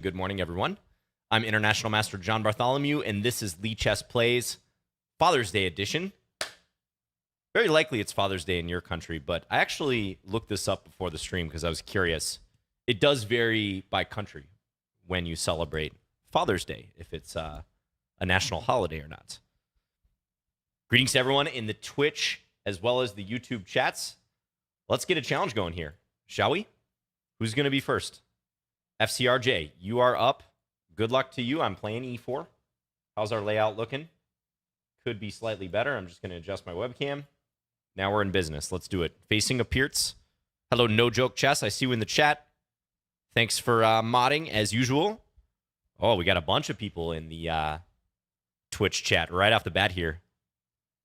Good morning, everyone. I'm International Master John Bartholomew, and this is Lichess Plays Father's Day edition. Very likely it's Father's Day in your country, but I actually looked this up before the stream because I was curious. It does vary by country when you celebrate Father's Day, if it's a national holiday or not. Greetings to everyone in the Twitch as well as the YouTube chats. Let's get a challenge going here, shall we? Who's going to be first? FCRJ, you are up. Good luck to you. I'm playing E4. How's our layout looking? Could be slightly better. I'm just going to adjust my webcam. Now we're in business. Let's do it. Facing a Peertz. Hello, No Joke Chess. I see you in the chat. Thanks for modding, as usual. Oh, we got a bunch of people in the Twitch chat right off the bat here.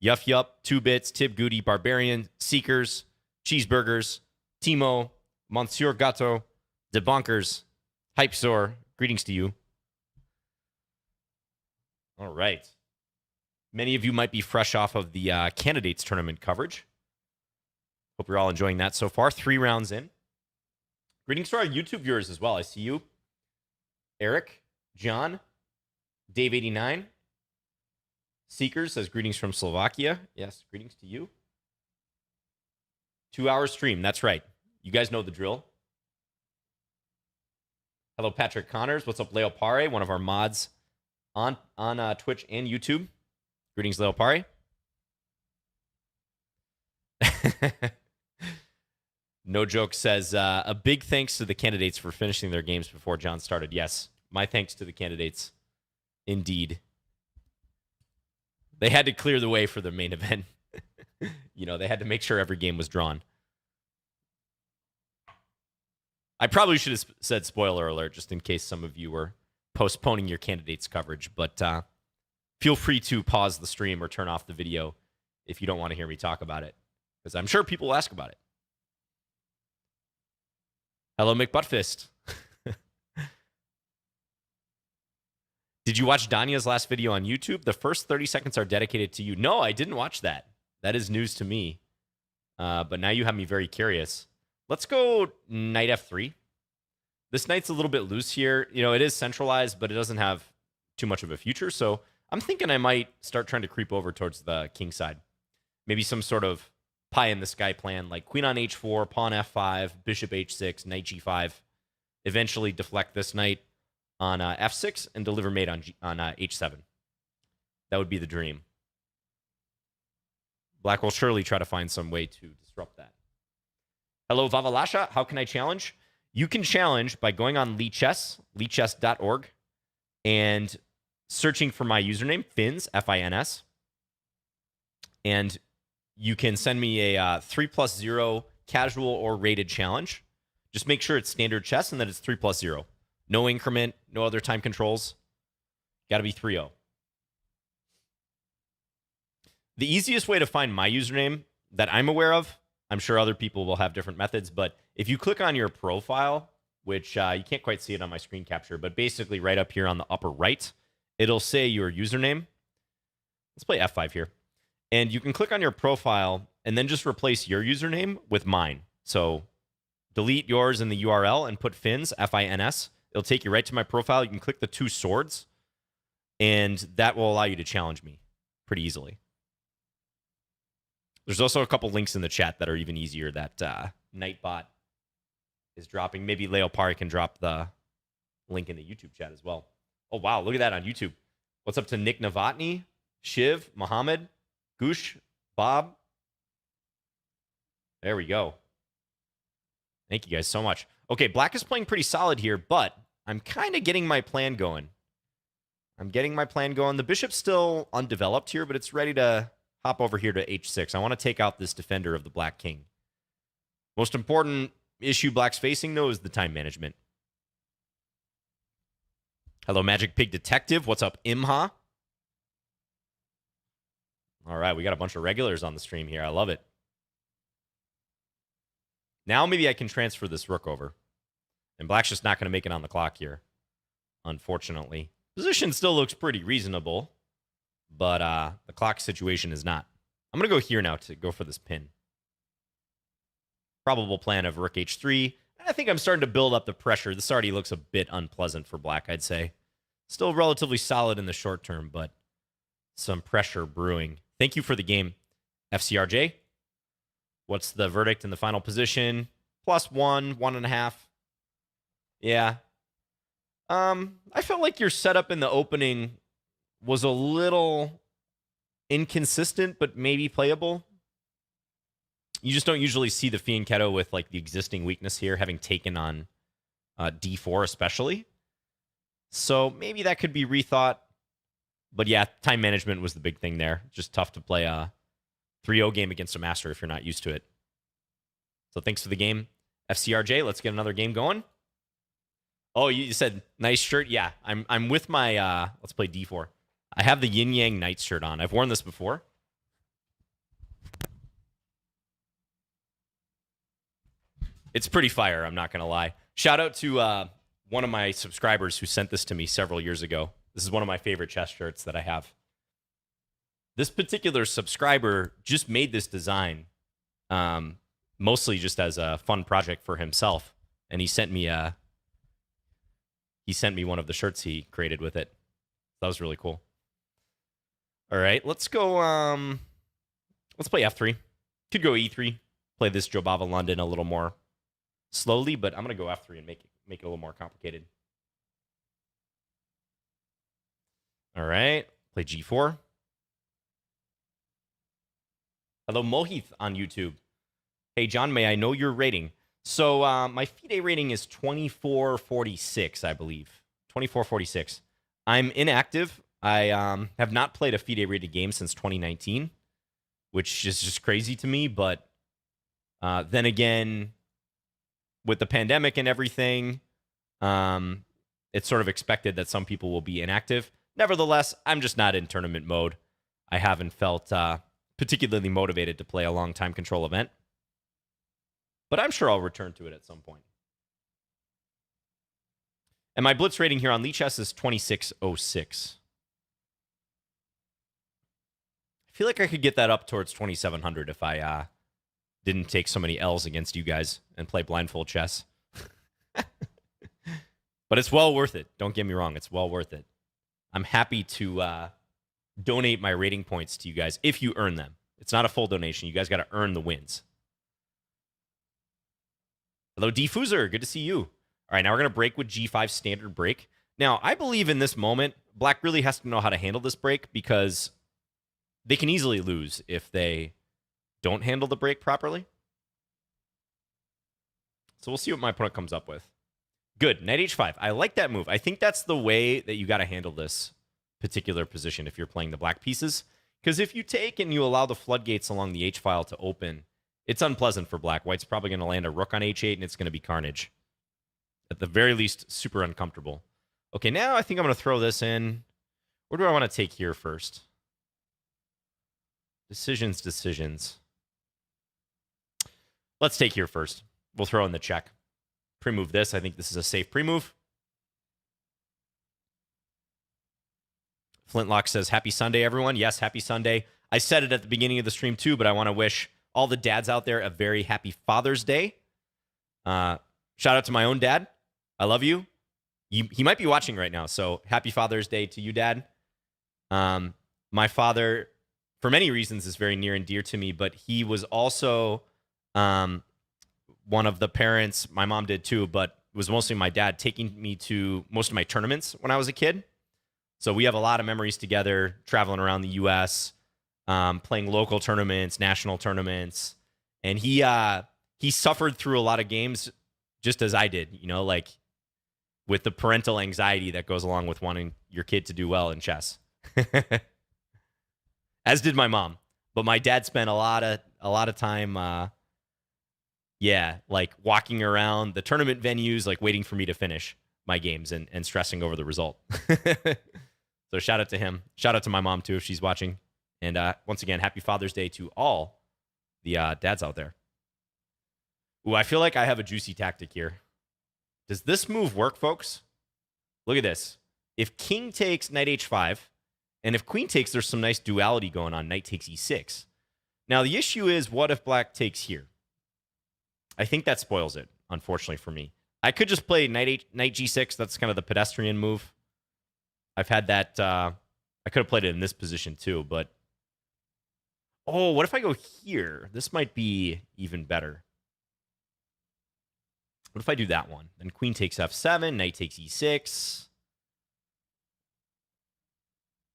Yuff Yup, 2Bits, Tib Goody, Barbarian, Seekers, Cheeseburgers, Timo, Monsieur Gato, Debunkers, Hypesor, greetings to you. All right. Many of you might be fresh off of the candidates tournament coverage. Hope you're all enjoying that so far. 3 rounds in. Greetings to our YouTube viewers as well. I see you. Eric, John, Dave89. Seekers says greetings from Slovakia. Yes, greetings to you. 2-hour stream. That's right. You guys know the drill. Hello, Patrick Connors. What's up, Leopare, one of our mods on Twitch and YouTube. Greetings, Leopare. No Joke says, a big thanks to the candidates for finishing their games before John started. Yes, my thanks to the candidates. Indeed. They had to clear the way for the main event. You know, they had to make sure every game was drawn. I probably should have said spoiler alert just in case some of you were postponing your candidates coverage, but feel free to pause the stream or turn off the video if you don't want to hear me talk about it, because I'm sure people will ask about it. Hello, McButtfist. Did you watch Danya's last video on YouTube? The first 30 seconds are dedicated to you. No, I didn't watch that. That is news to me. But now you have me very curious. Let's go knight f3. This knight's a little bit loose here. You know, it is centralized, but it doesn't have too much of a future. So I'm thinking I might start trying to creep over towards the king side. Maybe some sort of pie-in-the-sky plan, like queen on h4, pawn f5, bishop h6, knight g5. Eventually deflect this knight on f6 and deliver mate on h7. That would be the dream. Black will surely try to find some way to disrupt that. Hello, Vavalasha. How can I challenge? You can challenge by going on Lichess, lichess.org, and searching for my username, Fins, F-I-N-S. And you can send me a 3+0 casual or rated challenge. Just make sure it's standard chess and that it's 3+0. No increment, no other time controls. Got to be 3-0. The easiest way to find my username that I'm aware of, I'm sure other people will have different methods, but if you click on your profile, which you can't quite see it on my screen capture, but basically right up here on the upper right, it'll say your username. Let's play F5 here. And you can click on your profile and then just replace your username with mine. So delete yours in the URL and put Fins, F-I-N-S. It'll take you right to my profile. You can click the 2 swords, and that will allow you to challenge me pretty easily. There's also a couple links in the chat that are even easier that Nightbot is dropping. Maybe Leopari can drop the link in the YouTube chat as well. Oh, wow. Look at that on YouTube. What's up to Nick Novotny, Shiv, Mohammed, Goosh, Bob? There we go. Thank you guys so much. Okay, Black is playing pretty solid here, but I'm kind of getting my plan going. The bishop's still undeveloped here, but it's ready to hop over here to h6. I want to take out this defender of the Black king. Most important issue Black's facing, though, is the time management. Hello, Magic Pig Detective. What's up, Imha? All right, we got a bunch of regulars on the stream here. I love it. Now maybe I can transfer this rook over. And Black's just not going to make it on the clock here, unfortunately. Position still looks pretty reasonable, but the clock situation is not. I'm going to go here now to go for this pin. Probable plan of rook h3. I think I'm starting to build up the pressure. This already looks a bit unpleasant for black, I'd say. Still relatively solid in the short term, but some pressure brewing. Thank you for the game, FCRJ. What's the verdict in the final position? +1, 1.5. Yeah. I felt like your setup in the opening was a little inconsistent, but maybe playable. You just don't usually see the Fianchetto with like the existing weakness here, having taken on D4 especially. So maybe that could be rethought. But yeah, time management was the big thing there. Just tough to play a 3-0 game against a master if you're not used to it. So thanks for the game, FCRJ. Let's get another game going. Oh, you said nice shirt? Yeah, I'm with my, let's play D4. I have the Yin Yang Knights shirt on. I've worn this before. It's pretty fire, I'm not going to lie. Shout out to one of my subscribers who sent this to me several years ago. This is one of my favorite chess shirts that I have. This particular subscriber just made this design, mostly just as a fun project for himself, and he sent me one of the shirts he created with it. That was really cool. All right, let's go. Let's play F3. Could go E3. Play this Jobava London a little more slowly, but I'm gonna go F3 and make it a little more complicated. All right, play G4. Hello, Mohith on YouTube. Hey, John, may I know your rating? So my FIDE rating is 2446, I believe. 2446. I'm inactive. I have not played a FIDE rated game since 2019, which is just crazy to me. But then again, with the pandemic and everything, it's sort of expected that some people will be inactive. Nevertheless, I'm just not in tournament mode. I haven't felt particularly motivated to play a long time control event. But I'm sure I'll return to it at some point. And my blitz rating here on Lichess is 2606. I feel like I could get that up towards 2700 if I didn't take so many L's against you guys and play blindfold chess. But it's well worth it. Don't get me wrong. It's well worth it. I'm happy to donate my rating points to you guys if you earn them. It's not a full donation. You guys got to earn the wins. Hello, Diffuser. Good to see you. All right, now we're going to break with G5 standard break. Now, I believe in this moment, black really has to know how to handle this break because they can easily lose if they don't handle the break properly. So we'll see what my opponent comes up with. Good. Knight H5. I like that move. I think that's the way that you got to handle this particular position if you're playing the black pieces. Because if you take and you allow the floodgates along the H file to open, it's unpleasant for black. White's probably going to land a rook on H8, and it's going to be carnage. At the very least, super uncomfortable. Okay, now I think I'm going to throw this in. Where do I want to take here first? Decisions. Let's take here first. We'll throw in the check. Pre-move this. I think this is a safe pre-move. Flintlock says, happy Sunday, everyone. Yes, happy Sunday. I said it at the beginning of the stream, too, but I want to wish all the dads out there a very happy Father's Day. Shout out to my own dad. I love you. He might be watching right now, so happy Father's Day to you, Dad. My father, for many reasons, is very near and dear to me, but he was also one of the parents, my mom did too, but it was mostly my dad taking me to most of my tournaments when I was a kid. So we have a lot of memories together, traveling around the U.S., playing local tournaments, national tournaments, and he suffered through a lot of games just as I did, you know, like with the parental anxiety that goes along with wanting your kid to do well in chess. As did my mom, but my dad spent a lot of time, like walking around the tournament venues, like waiting for me to finish my games and stressing over the result. So shout out to him. Shout out to my mom too if she's watching. And once again, happy Father's Day to all the dads out there. Ooh, I feel like I have a juicy tactic here. Does this move work, folks? Look at this. If king takes knight h5, and if queen takes, there's some nice duality going on. Knight takes e6. Now, the issue is, what if black takes here? I think that spoils it. unfortunately for me. I could just play knight g6. That's kind of the pedestrian move. I've had that. I could have played it in this position too, but oh, what if I go here? This might be even better. What if I do that one? Then queen takes f7, knight takes e6.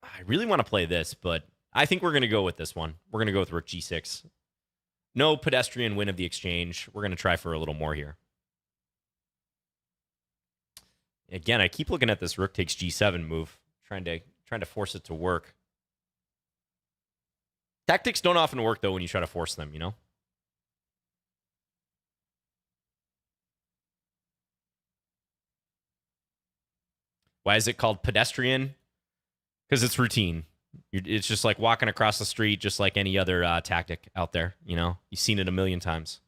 I really want to play this, but I think we're going to go with this one. We're going to go with rook g6. No pedestrian win of the exchange. We're going to try for a little more here. Again, I keep looking at this rook takes g7 move, trying to force it to work. Tactics don't often work, though, when you try to force them, you know? Why is it called pedestrian? Because it's routine. It's just like walking across the street, just like any other tactic out there, you know? You've seen it a million times.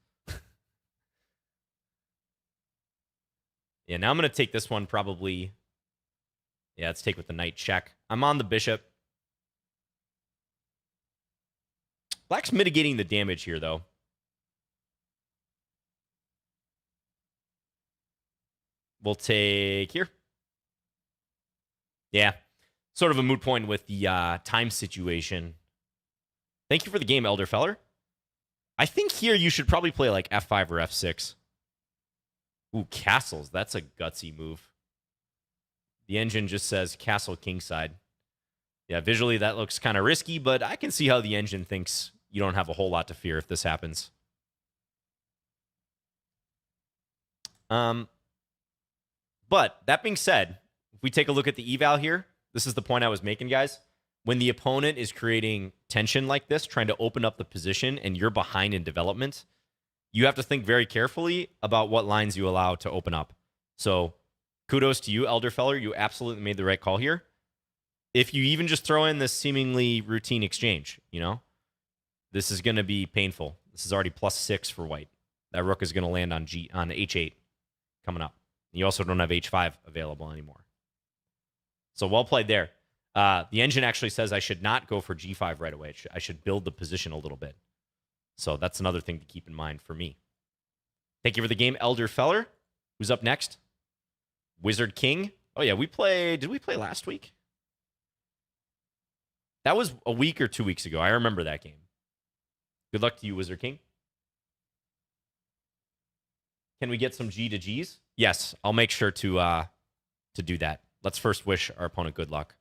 Yeah, now I'm going to take this one probably. Yeah, let's take with the knight check. I'm on the bishop. Black's mitigating the damage here, though. We'll take here. Yeah, sort of a moot point with the time situation. Thank you for the game, Elder Feller. I think here you should probably play like f5 or f6. Ooh, castles. That's a gutsy move. The engine just says castle kingside. Yeah, visually that looks kind of risky, but I can see how the engine thinks you don't have a whole lot to fear if this happens. But that being said, if we take a look at the eval here, this is the point I was making, guys. When the opponent is creating tension like this, trying to open up the position, and you're behind in development, you have to think very carefully about what lines you allow to open up. So kudos to you, Elder Feller. You absolutely made the right call here. If you even just throw in this seemingly routine exchange, you know, this is going to be painful. This is already +6 for white. That rook is going to land on h8 coming up. You also don't have h5 available anymore. So well played there. The engine actually says I should not go for g5 right away. I should build the position a little bit. So that's another thing to keep in mind for me. Thank you for the game, Elder Feller. Who's up next? Wizard King. Oh, yeah, did we play last week? That was a week or 2 weeks ago. I remember that game. Good luck to you, Wizard King. Can we get some G to Gs? Yes, I'll make sure to do that. Let's first wish our opponent good luck.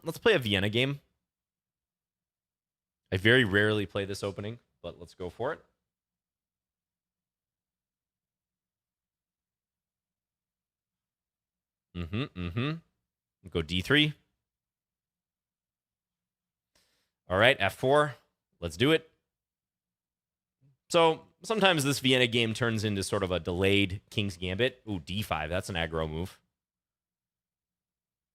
Let's play a Vienna game. I very rarely play this opening, but let's go for it. Go D3. All right, F4. Let's do it. So sometimes this Vienna game turns into sort of a delayed King's Gambit. Ooh, D5. That's an aggro move.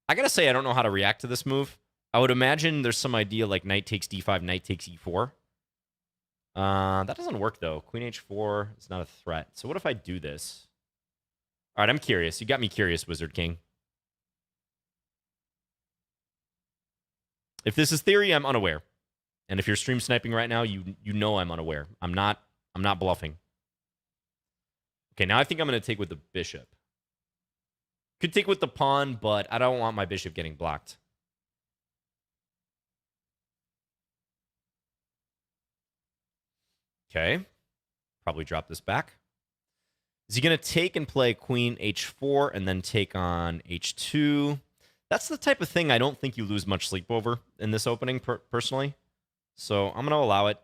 I gotta say, I don't know how to react to this move. I would imagine there's some idea like knight takes d5, knight takes e4. That doesn't work, though. Queen h4 is not a threat. So what if I do this? All right, I'm curious. You got me curious, Wizard King. If this is theory, I'm unaware. And if you're stream sniping right now, you know I'm unaware. I'm not bluffing. Okay, now I think I'm going to take with the bishop. Could take with the pawn, but I don't want my bishop getting blocked. Okay. Probably drop this back. Is he going to take and play queen h4 and then take on h2? That's the type of thing I don't think you lose much sleep over in this opening, personally. So I'm going to allow it.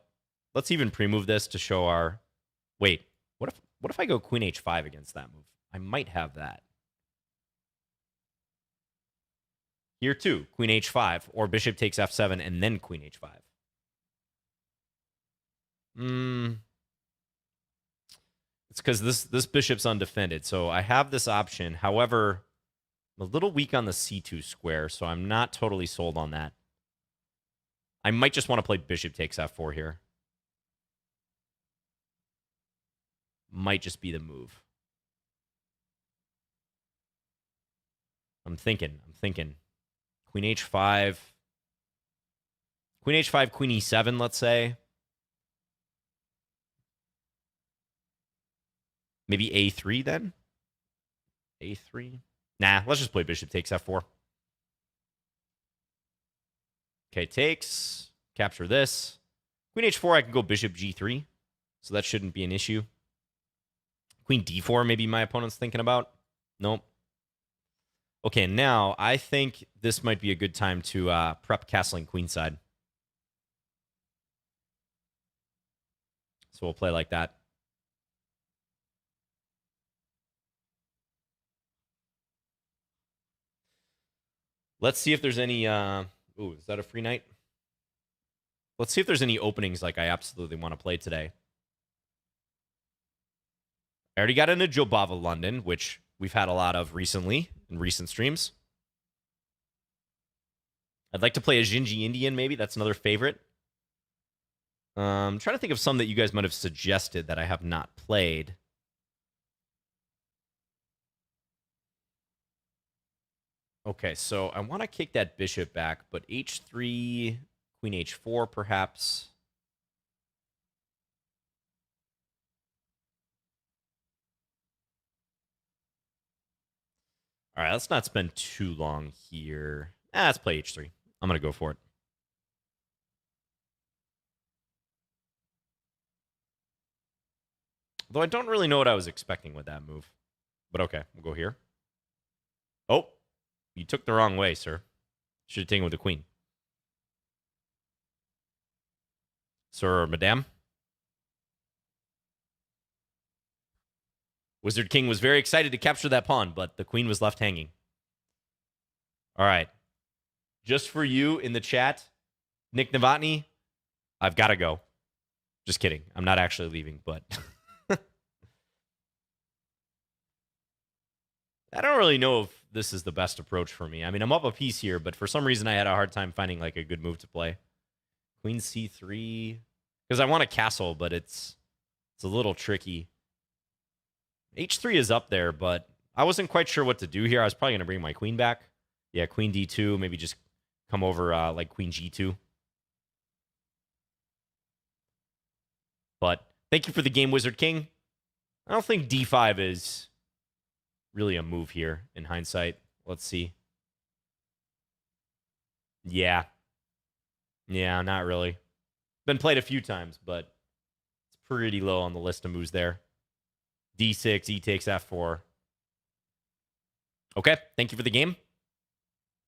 Let's even pre-move this to show our... Wait, what if I go queen h5 against that move? I might have that. Here too, queen h5, or bishop takes f7 and then queen h5. It's because this bishop's undefended, so I have this option. However, I'm a little weak on the c2 square, so I'm not totally sold on that. I might just want to play bishop takes f4 here. Might just be the move. I'm thinking. Queen h5. Queen h5, queen e7, let's say. Maybe a3 then? a3? Nah, let's just play bishop takes f4. Okay, takes. Capture this. Queen h4, I can go bishop g3. So that shouldn't be an issue. Queen d4, maybe my opponent's thinking about. Nope. Okay, now I think this might be a good time to prep castling queenside. So we'll play like that. Let's see if there's any... ooh, is that a free knight? Let's see if there's any openings like I absolutely want to play today. I already got into Jobava London, which we've had a lot of recently in recent streams. I'd like to play a Jinji Indian, maybe. That's another favorite. I'm trying to think of some that you guys might have suggested that I have not played. Okay, so I want to kick that bishop back, but h3, queen h4, perhaps. All right, let's not spend too long here. Let's play h3. I'm going to go for it. Though I don't really know what I was expecting with that move. But okay, we'll go here. Oh, you took the wrong way, sir. Should have taken with the queen. Sir or madame? Wizard King was very excited to capture that pawn, but the queen was left hanging. All right. Just for you in the chat, Nick Novotny, I've got to go. Just kidding. I'm not actually leaving, but... I don't really know if this is the best approach for me. I mean, I'm up a piece here, but for some reason I had a hard time finding like a good move to play. Queen c3. Because I want a castle, but it's a little tricky. h3 is up there, but I wasn't quite sure what to do here. I was probably going to bring my queen back. Yeah, queen d2. Maybe just come over like queen g2. But thank you for the game, Wizard King. I don't think d5 is really a move here in hindsight. Let's see. Yeah. Yeah, not really. Been played a few times, but it's pretty low on the list of moves there. d6, e takes f4. Okay, thank you for the game.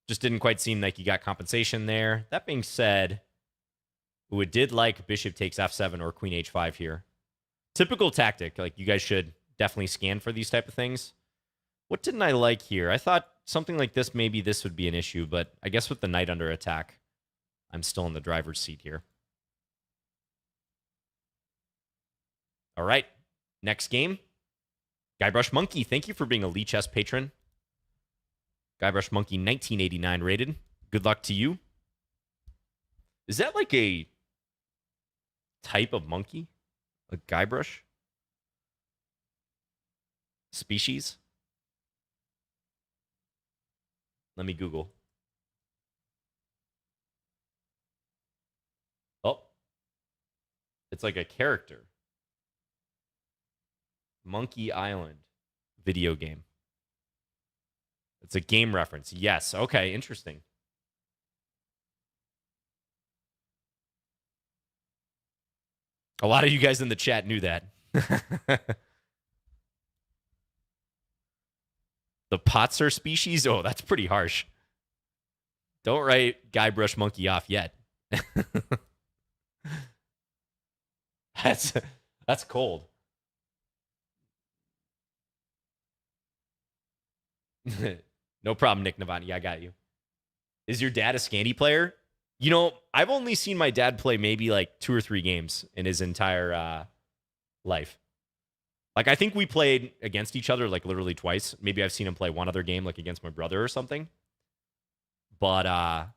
Just didn't quite seem like you got compensation there. That being said, ooh, it did like bishop takes f7 or queen h5 here. Typical tactic. Like, you guys should definitely scan for these type of things. What didn't I like here? I thought something like this, maybe this would be an issue, but I guess with the knight under attack, I'm still in the driver's seat here. All right, next game. Guybrush Monkey, thank you for being a Lichess patron. Guybrush Monkey 1989 rated. Good luck to you. Is that like a type of monkey? A Guybrush? Species? Let me Google. Oh. It's like a character. Monkey Island video game. It's a game reference. Yes. Okay, interesting. A lot of you guys in the chat knew that. The Potser species? Oh, that's pretty harsh. Don't write Guybrush Monkey off yet. That's cold. No problem, Nick Navani. I got you. Is your dad a Scandi player? You know, I've only seen my dad play maybe like 2 or 3 games in his entire life. Like, I think we played against each other like literally twice. Maybe I've seen him play one other game like against my brother or something. But I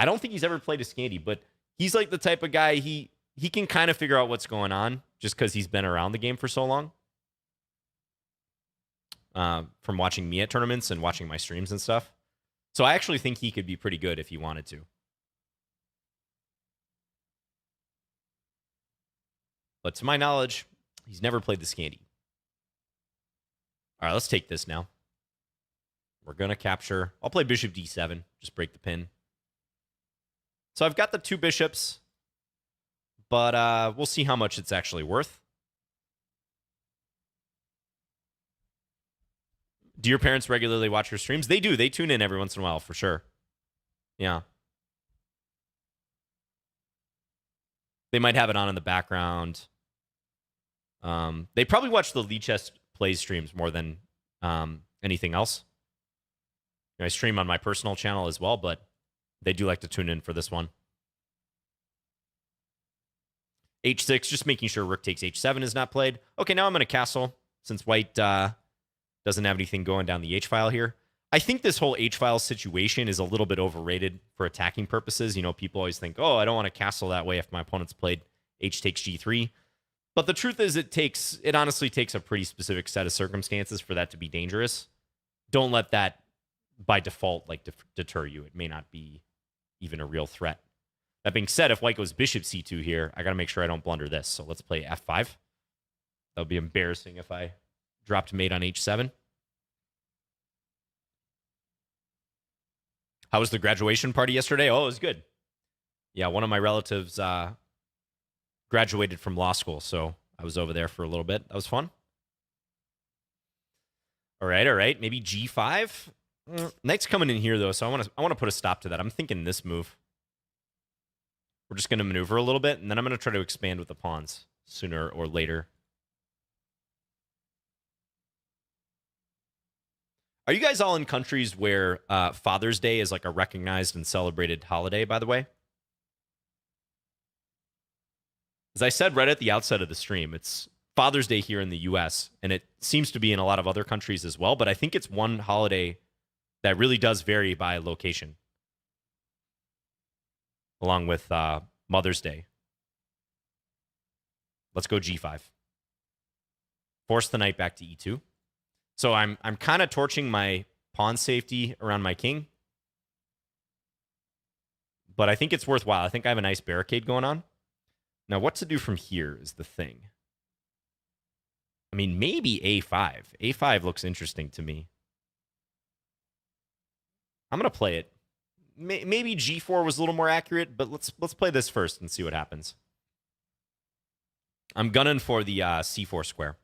don't think he's ever played a Scandi, but he's like the type of guy, he can kind of figure out what's going on just because he's been around the game for so long. From watching me at tournaments and watching my streams and stuff. So I actually think he could be pretty good if he wanted to. But to my knowledge, he's never played the Scandi. All right, let's take this now. We're going to capture. I'll play bishop d7. Just break the pin. So I've got the 2 bishops, but we'll see how much it's actually worth. Do your parents regularly watch your streams? They do. They tune in every once in a while, for sure. Yeah. They might have it on in the background. They probably watch the Lichess plays streams more than anything else. I stream on my personal channel as well, but they do like to tune in for this one. h6, just making sure rook takes h7 is not played. Okay, now I'm going to castle, since white doesn't have anything going down the h-file here. I think this whole h-file situation is a little bit overrated for attacking purposes. You know, people always think, oh, I don't want to castle that way if my opponent's played h takes g3. But the truth is it honestly takes a pretty specific set of circumstances for that to be dangerous. Don't let that by default deter you. It may not be even a real threat. That being said, if white goes bishop c2 here, I got to make sure I don't blunder this. So let's play f5. That would be embarrassing if I dropped mate on h7. How was the graduation party yesterday? Oh, it was good. Yeah, one of my relatives graduated from law school, so I was over there for a little bit. That was fun. All right. Maybe g5. Knight's coming in here though, so I want to put a stop to that. I'm thinking this move. We're just going to maneuver a little bit, and then I'm going to try to expand with the pawns sooner or later. Are you guys all in countries where Father's Day is like a recognized and celebrated holiday, by the way? As I said right at the outset of the stream, it's Father's Day here in the US, and it seems to be in a lot of other countries as well, but I think it's one holiday that really does vary by location, along with Mother's Day. Let's go g5. Force the knight back to e2. So I'm kind of torching my pawn safety around my king. But I think it's worthwhile. I think I have a nice barricade going on. Now, what to do from here is the thing. I mean, maybe a5. a5 looks interesting to me. I'm going to play it. Maybe g4 was a little more accurate, but let's play this first and see what happens. I'm gunning for the c4 square.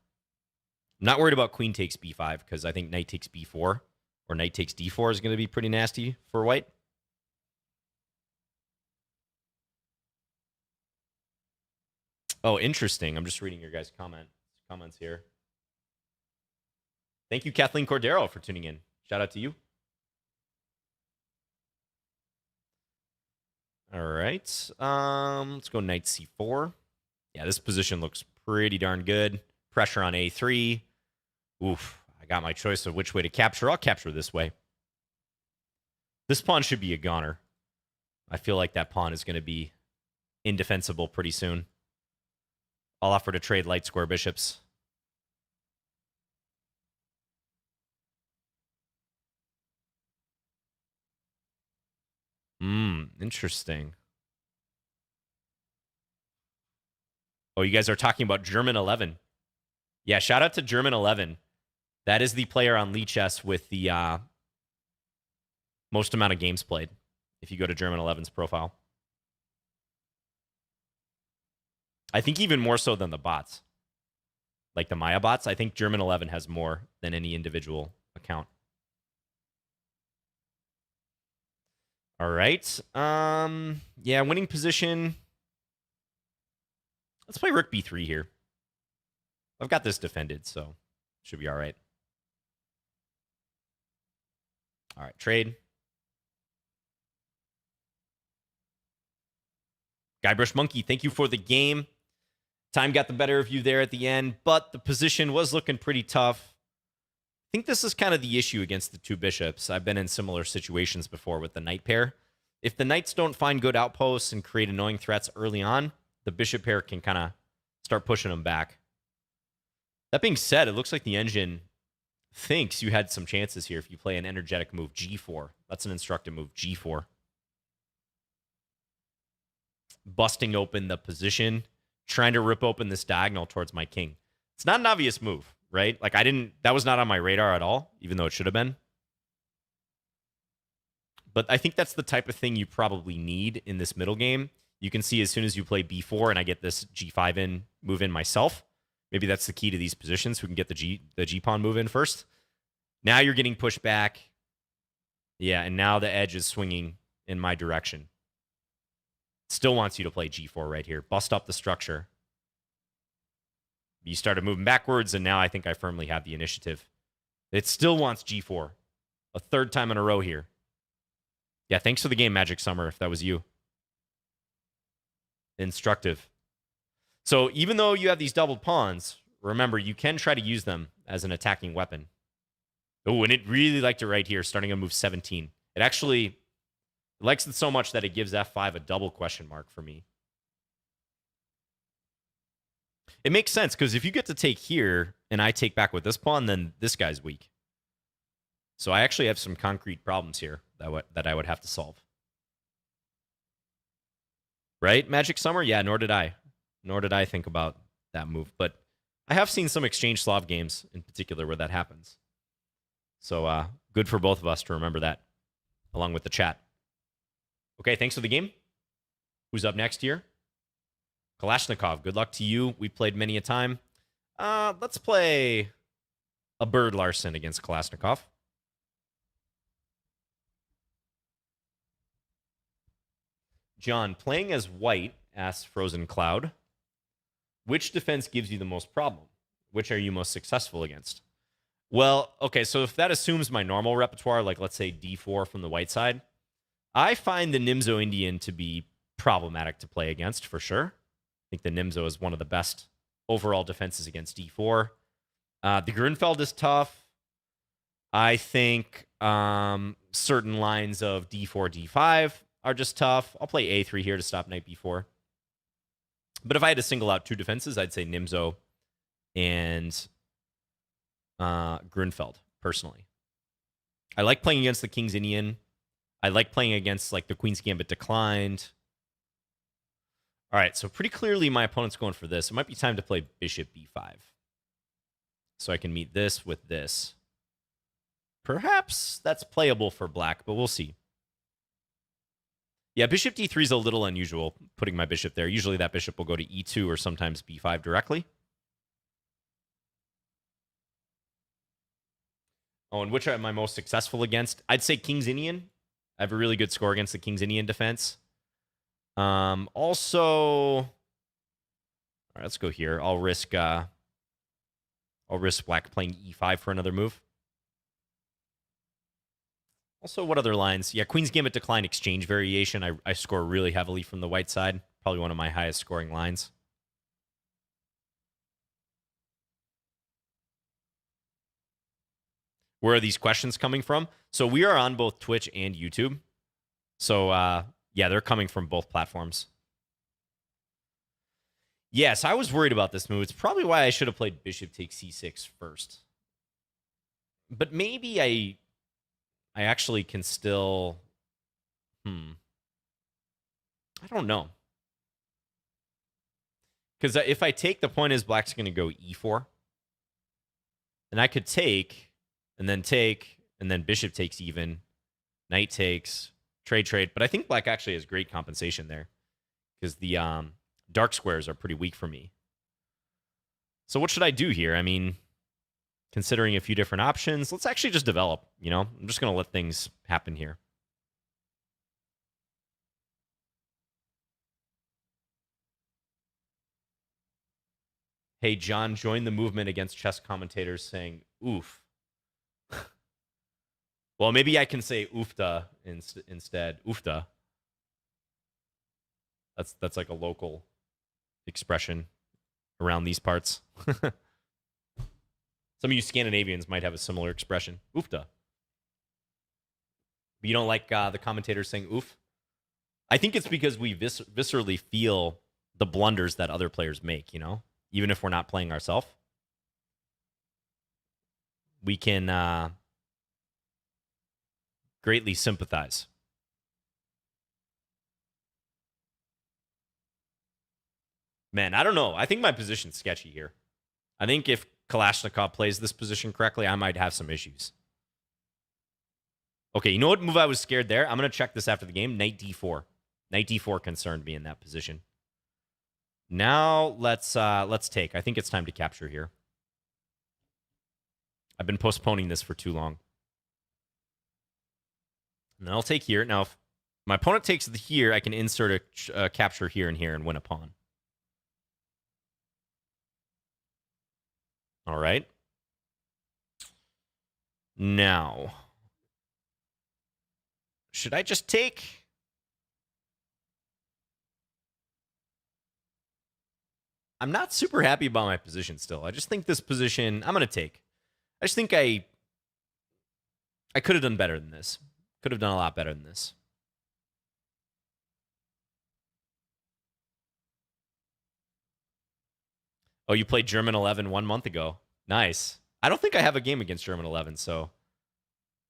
I'm not worried about queen takes b5 because I think knight takes b4 or knight takes d4 is going to be pretty nasty for white. Oh, interesting. I'm just reading your guys' comments here. Thank you, Kathleen Cordero, for tuning in. Shout out to you. All right. Let's go knight c4. Yeah, this position looks pretty darn good. Pressure on a3. Oof. I got my choice of which way to capture. I'll capture this way. This pawn should be a goner. I feel like that pawn is going to be indefensible pretty soon. I'll offer to trade light square bishops. Interesting. Oh, you guys are talking about German 11. Yeah, shout out to German 11. That is the player on Lichess with the most amount of games played, if you go to German 11's profile. I think even more so than the bots. Like the Maya bots, I think German 11 has more than any individual account. All right. Yeah, winning position. Let's play rook b3 here. I've got this defended, so should be all right. All right, trade. Guybrush Monkey, thank you for the game. Time got the better of you there at the end, but the position was looking pretty tough. I think this is kind of the issue against the two bishops. I've been in similar situations before with the knight pair. If the knights don't find good outposts and create annoying threats early on, the bishop pair can kind of start pushing them back. That being said, it looks like the engine thinks you had some chances here if you play an energetic move g4. That's an instructive move, g4. Busting open the position, trying to rip open this diagonal towards my king. It's not an obvious move, right? Like that was not on my radar at all, even though it should have been. But I think that's the type of thing you probably need in this middle game. You can see as soon as you play b4 and I get this g5 in, move in myself, maybe that's the key to these positions, who can get the G pawn move in first. Now you're getting pushed back. Yeah, and now the edge is swinging in my direction. Still wants you to play g4 right here. Bust up the structure. You started moving backwards, and now I think I firmly have the initiative. It still wants g4. A third time in a row here. Yeah, thanks for the game, Magic Summer, if that was you. Instructive. So even though you have these doubled pawns, remember, you can try to use them as an attacking weapon. Oh, and it really liked it right here, starting on move 17. It actually likes it so much that it gives f5 a double question mark for me. It makes sense, because if you get to take here, and I take back with this pawn, then this guy's weak. So I actually have some concrete problems here that I would have to solve. Right, Magic Summer? Yeah, nor did I. Nor did I think about that move. But I have seen some Exchange Slav games in particular where that happens. So good for both of us to remember that, along with the chat. Okay, thanks for the game. Who's up next here? Kalashnikov, good luck to you. We played many a time. Let's play a Bird Larson against Kalashnikov. John, playing as white, asks Frozen Cloud, which defense gives you the most problem? Which are you most successful against? Well, okay, so if that assumes my normal repertoire, like let's say d4 from the white side, I find the Nimzo Indian to be problematic to play against, for sure. I think the Nimzo is one of the best overall defenses against d4. The Grunfeld is tough. I think certain lines of d4, d5 are just tough. I'll play a3 here to stop knight b4. But if I had to single out two defenses, I'd say Nimzo and Grunfeld, personally. I like playing against the King's Indian. I like playing against like the Queen's Gambit declined. All right, so pretty clearly my opponent's going for this. It might be time to play bishop b5. So I can meet this with this. Perhaps that's playable for black, but we'll see. Yeah, bishop d3 is a little unusual, putting my bishop there. Usually that bishop will go to e2 or sometimes b5 directly. Oh, and which am I most successful against? I'd say King's Indian. I have a really good score against the King's Indian defense. Also, all right, let's go here. I'll risk black playing e5 for another move. Also, what other lines? Yeah, Queen's Gambit decline exchange variation. I score really heavily from the white side. Probably one of my highest scoring lines. Where are these questions coming from? So we are on both Twitch and YouTube. So, yeah, they're coming from both platforms. Yes, I was worried about this move. It's probably why I should have played bishop takes c6 first. But maybe I actually can still... I don't know. Because if I take, the point is black's going to go e4. And I could take, and then bishop takes even. Knight takes, trade. But I think black actually has great compensation there. Because the dark squares are pretty weak for me. So what should I do here? I mean, considering a few different options, let's actually just develop, you know? I'm just going to let things happen here. Hey, John, join the movement against chess commentators saying, oof. Well, maybe I can say oofta instead. Oofta. That's like a local expression around these parts. Some of you Scandinavians might have a similar expression. Oofta. But you don't like the commentators saying oof? I think it's because we viscerally feel the blunders that other players make, you know? Even if we're not playing ourselves. We can greatly sympathize. Man, I don't know. I think my position's sketchy here. I think if Kalashnikov plays this position correctly, I might have some issues. Okay, you know what move I was scared there? I'm going to check this after the game. Knight d4. Knight d4 concerned me in that position. Now let's take. I think it's time to capture here. I've been postponing this for too long. And then I'll take here. Now, if my opponent takes the here, I can insert a capture here and here and win a pawn. All right. Now, should I just take? I'm not super happy about my position still. I just think this position, I'm going to take. I just think I could have done better than this. Could have done a lot better than this. Oh, you played German 11 1 month ago. Nice. I don't think I have a game against German 11, so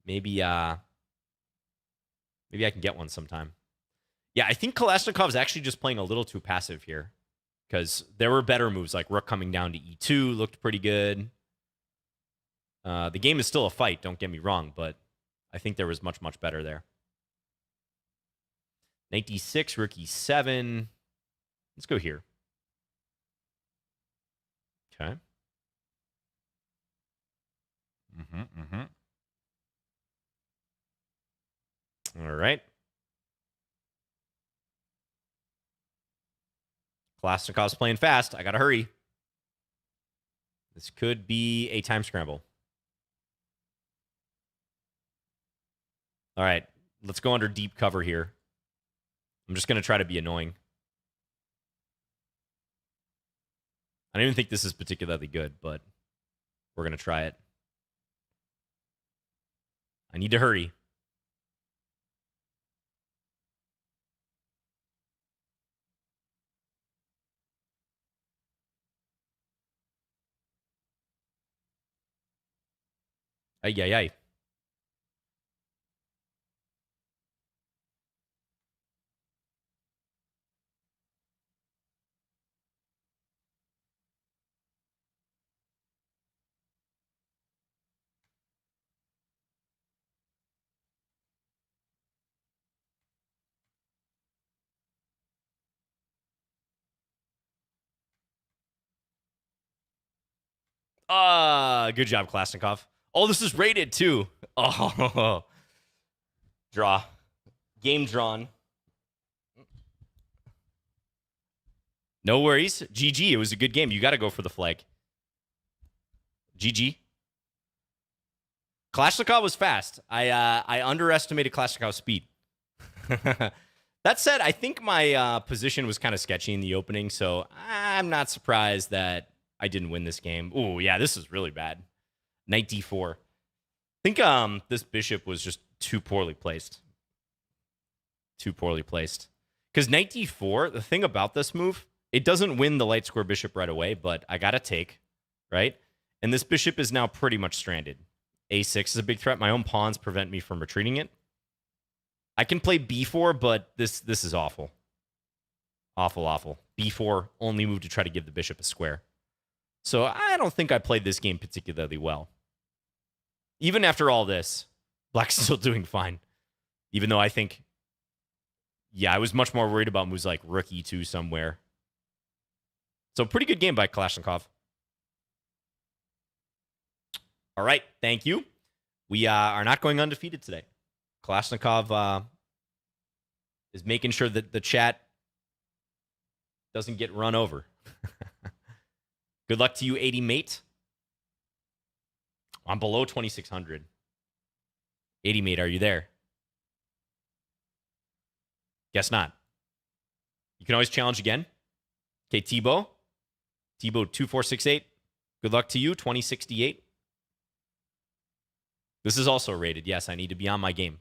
maybe I can get one sometime. Yeah, I think Kalashnikov's actually just playing a little too passive here, because there were better moves, like rook coming down to e2 looked pretty good. The game is still a fight, don't get me wrong, but I think there was much, much better there. Knight d6, rook e7. Let's go here. Okay. All right. Kalashnikov's playing fast. I gotta hurry. This could be a time scramble. All right. Let's go under deep cover here. I'm just gonna try to be annoying. I don't even think this is particularly good, but we're gonna try it. I need to hurry. Ay, ay, ay. Good job, Kalashnikov. Oh, this is rated too. Oh, draw. Game drawn. No worries. GG. It was a good game. You got to go for the flag. GG. Kalashnikov was fast. I underestimated Kalashnikov's speed. That said, I think my position was kind of sketchy in the opening, so I'm not surprised that I didn't win this game. Oh, yeah, this is really bad. Knight d4. I think this bishop was just too poorly placed. Too poorly placed. Because knight d4, the thing about this move, it doesn't win the light square bishop right away, but I got to take, right? And this bishop is now pretty much stranded. a6 is a big threat. My own pawns prevent me from retreating it. I can play b4, but this is awful. Awful, awful. b4, only move to try to give the bishop a square. So I don't think I played this game particularly well. Even after all this, Black's still doing fine. Even though I think, yeah, I was much more worried about moves like rook e2 somewhere. So pretty good game by Kalashnikov. All right, thank you. We are not going undefeated today. Kalashnikov is making sure that the chat doesn't get run over. Good luck to you, 80 mate. I'm below 2,600. 80 mate, are you there? Guess not. You can always challenge again. Okay, Tebow. Tebow 2468. Good luck to you, 2068. This is also rated. Yes, I need to be on my game.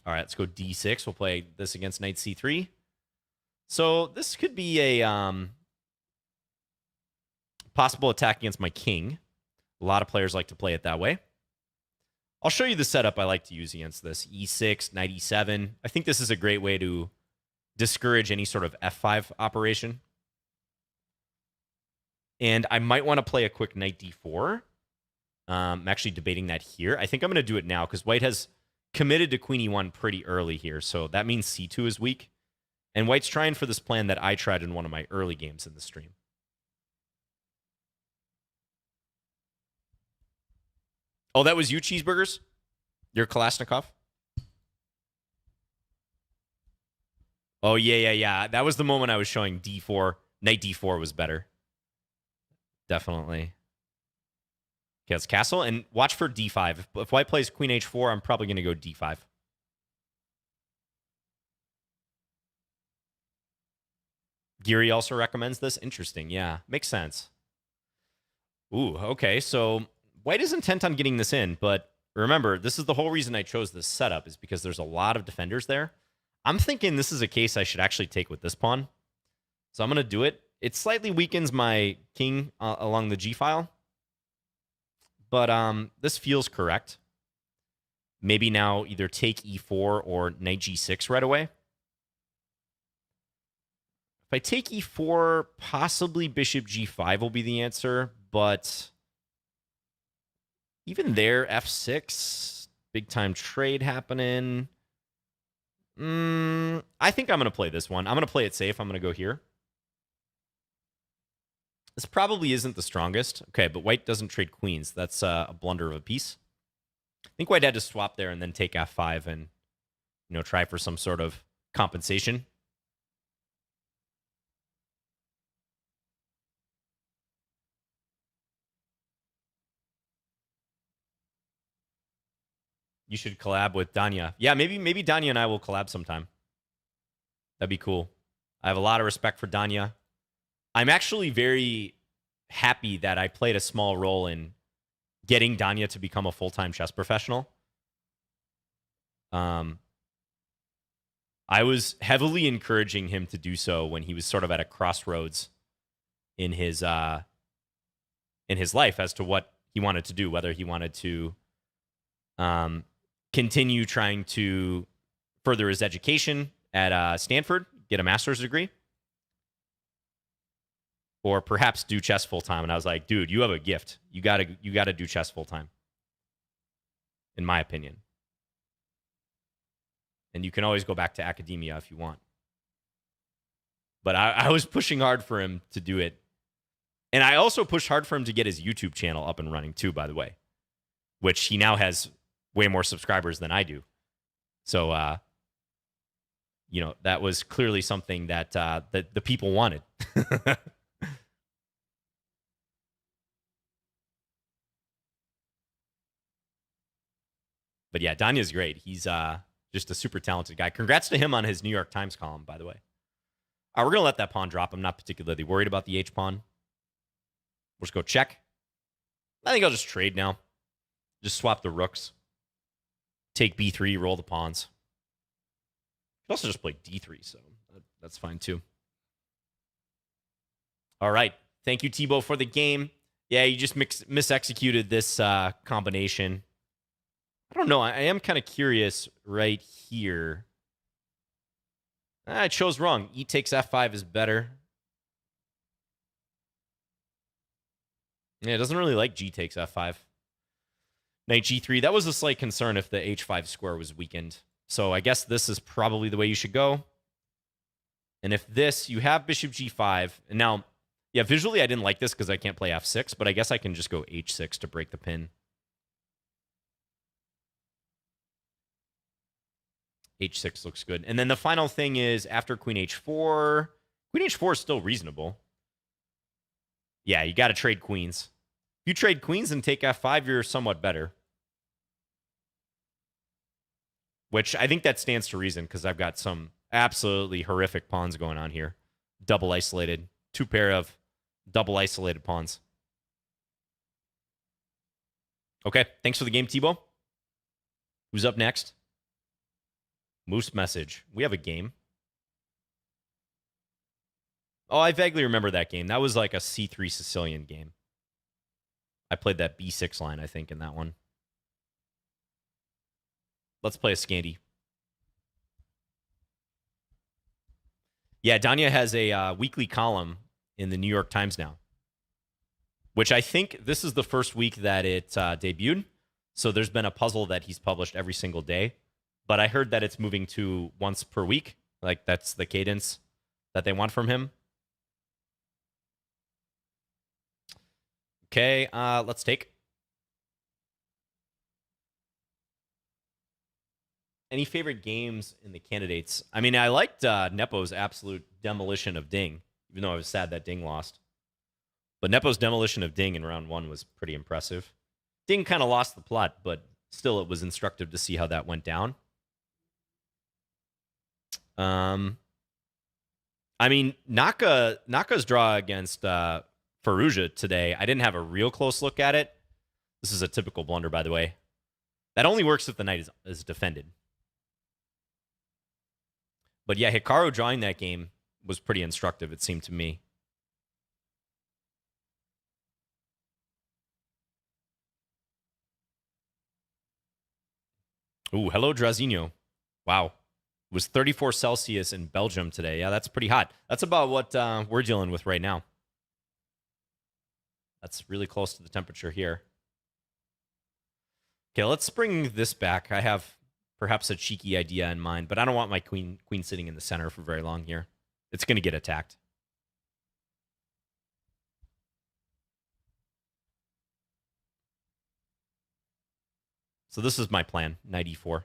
All right, let's go d6. We'll play this against knight c3. So this could be a possible attack against my king. A lot of players like to play it that way. I'll show you the setup I like to use against this. e6, knight e7. I think this is a great way to discourage any sort of f5 operation. And I might want to play a quick knight d4. I'm actually debating that here. I think I'm going to do it now because white has committed to queen e1 pretty early here. So that means c2 is weak. And white's trying for this plan that I tried in one of my early games in the stream. Oh, that was you, Cheeseburgers? Your Kalashnikov? Oh, yeah. That was the moment I was showing d4. Knight d4 was better. Definitely. Okay, it's castle. And watch for d5. If white plays queen h4, I'm probably going to go d5. Geary also recommends this. Interesting. Yeah, makes sense. Ooh, okay. So white is intent on getting this in, but remember, this is the whole reason I chose this setup is because there's a lot of defenders there. I'm thinking this is a case I should actually take with this pawn. So I'm going to do it. It slightly weakens my king along the g-file. But this feels correct. Maybe now either take e4 or knight g6 right away. If I take e4, possibly bishop g5 will be the answer, but even there, f6, big time trade happening. I think I'm going to play this one. I'm going to play it safe. I'm going to go here. This probably isn't the strongest. Okay, but white doesn't trade queens. That's a blunder of a piece. I think white had to swap there and then take f5 and, try for some sort of compensation. You should collab with Danya. Yeah, maybe Danya and I will collab sometime. That'd be cool. I have a lot of respect for Danya. I'm actually very happy that I played a small role in getting Danya to become a full-time chess professional. I was heavily encouraging him to do so when he was sort of at a crossroads in his life as to what he wanted to do, whether he wanted to continue trying to further his education at Stanford, get a master's degree, or perhaps do chess full time. And I was like, dude, you have a gift. You gotta do chess full time, in my opinion. And you can always go back to academia if you want. But I was pushing hard for him to do it. And I also pushed hard for him to get his YouTube channel up and running too, by the way, which he now has way more subscribers than I do. So, that was clearly something that the people wanted. But yeah, Danya's great. He's just a super talented guy. Congrats to him on his New York Times column, by the way. All right, we're going to let that pawn drop. I'm not particularly worried about the H-pawn. We'll just go check. I think I'll just trade now. Just swap the rooks. Take b3, roll the pawns. You can also just play d3, so that's fine too. All right. Thank you, Tebow, for the game. Yeah, you just misexecuted this combination. I don't know. I am kind of curious right here. I chose wrong. E takes f5 is better. Yeah, it doesn't really like g takes f5. Knight g3. That was a slight concern if the h5 square was weakened. So I guess this is probably the way you should go. And if this, you have bishop g5. And now, yeah, visually I didn't like this because I can't play f6, but I guess I can just go h6 to break the pin. h6 looks good. And then the final thing is after queen h4. Queen h4 is still reasonable. Yeah, you got to trade queens. If you trade queens and take f5, you're somewhat better. Which I think that stands to reason because I've got some absolutely horrific pawns going on here. Double isolated. Two pair of double isolated pawns. Okay, thanks for the game, Tebow. Who's up next? Moose message. We have a game. Oh, I vaguely remember that game. That was like a C3 Sicilian game. I played that B6 line, I think, in that one. Let's play a Scandi. Yeah, Danya has a weekly column in the New York Times now, which I think this is the first week that it debuted. So there's been a puzzle that he's published every single day. But I heard that it's moving to once per week. Like, that's the cadence that they want from him. Okay, let's take. Any favorite games in the candidates? I mean, I liked Nepo's absolute demolition of Ding, even though I was sad that Ding lost. But Nepo's demolition of Ding in round 1 was pretty impressive. Ding kind of lost the plot, but still it was instructive to see how that went down. I mean, Naka's draw against Faruja today, I didn't have a real close look at it. This is a typical blunder, by the way. That only works if the knight is defended. But yeah, Hikaru drawing that game was pretty instructive, it seemed to me. Ooh, hello, Drazinho. Wow. It was 34 Celsius in Belgium today. Yeah, that's pretty hot. That's about what we're dealing with right now. That's really close to the temperature here. Okay, let's bring this back. I have perhaps a cheeky idea in mind, but I don't want my queen sitting in the center for very long here. It's going to get attacked. So this is my plan, knight e4.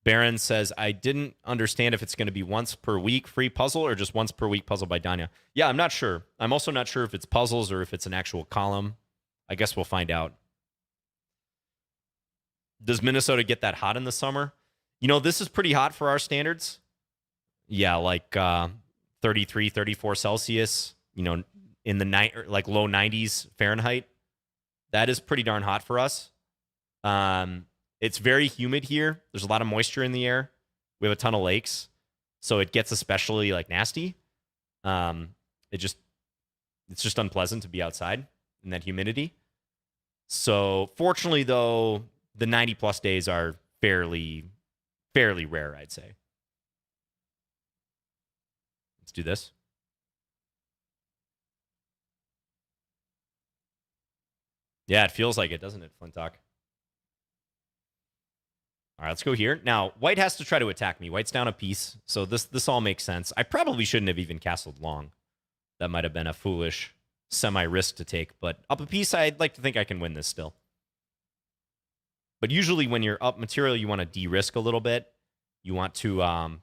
Baron says, I didn't understand if it's going to be once per week free puzzle or just once per week puzzle by Danya. Yeah, I'm not sure. I'm also not sure if it's puzzles or if it's an actual column. I guess we'll find out. Does Minnesota get that hot in the summer? You know, this is pretty hot for our standards. Yeah, like 33, 34 Celsius, you know, in the night, like low 90s Fahrenheit. That is pretty darn hot for us. It's very humid here. There's a lot of moisture in the air. We have a ton of lakes, so it gets especially like nasty. It's just unpleasant to be outside in that humidity. So fortunately, though, the 90+ days are fairly rare, I'd say. Let's do this. Yeah, it feels like it, doesn't it, Flintock? All right, let's go here. Now, white has to try to attack me. White's down a piece, so this all makes sense. I probably shouldn't have even castled long. That might have been a foolish semi-risk to take, but up a piece, I'd like to think I can win this still. But usually when you're up material, you want to de-risk a little bit. You want to,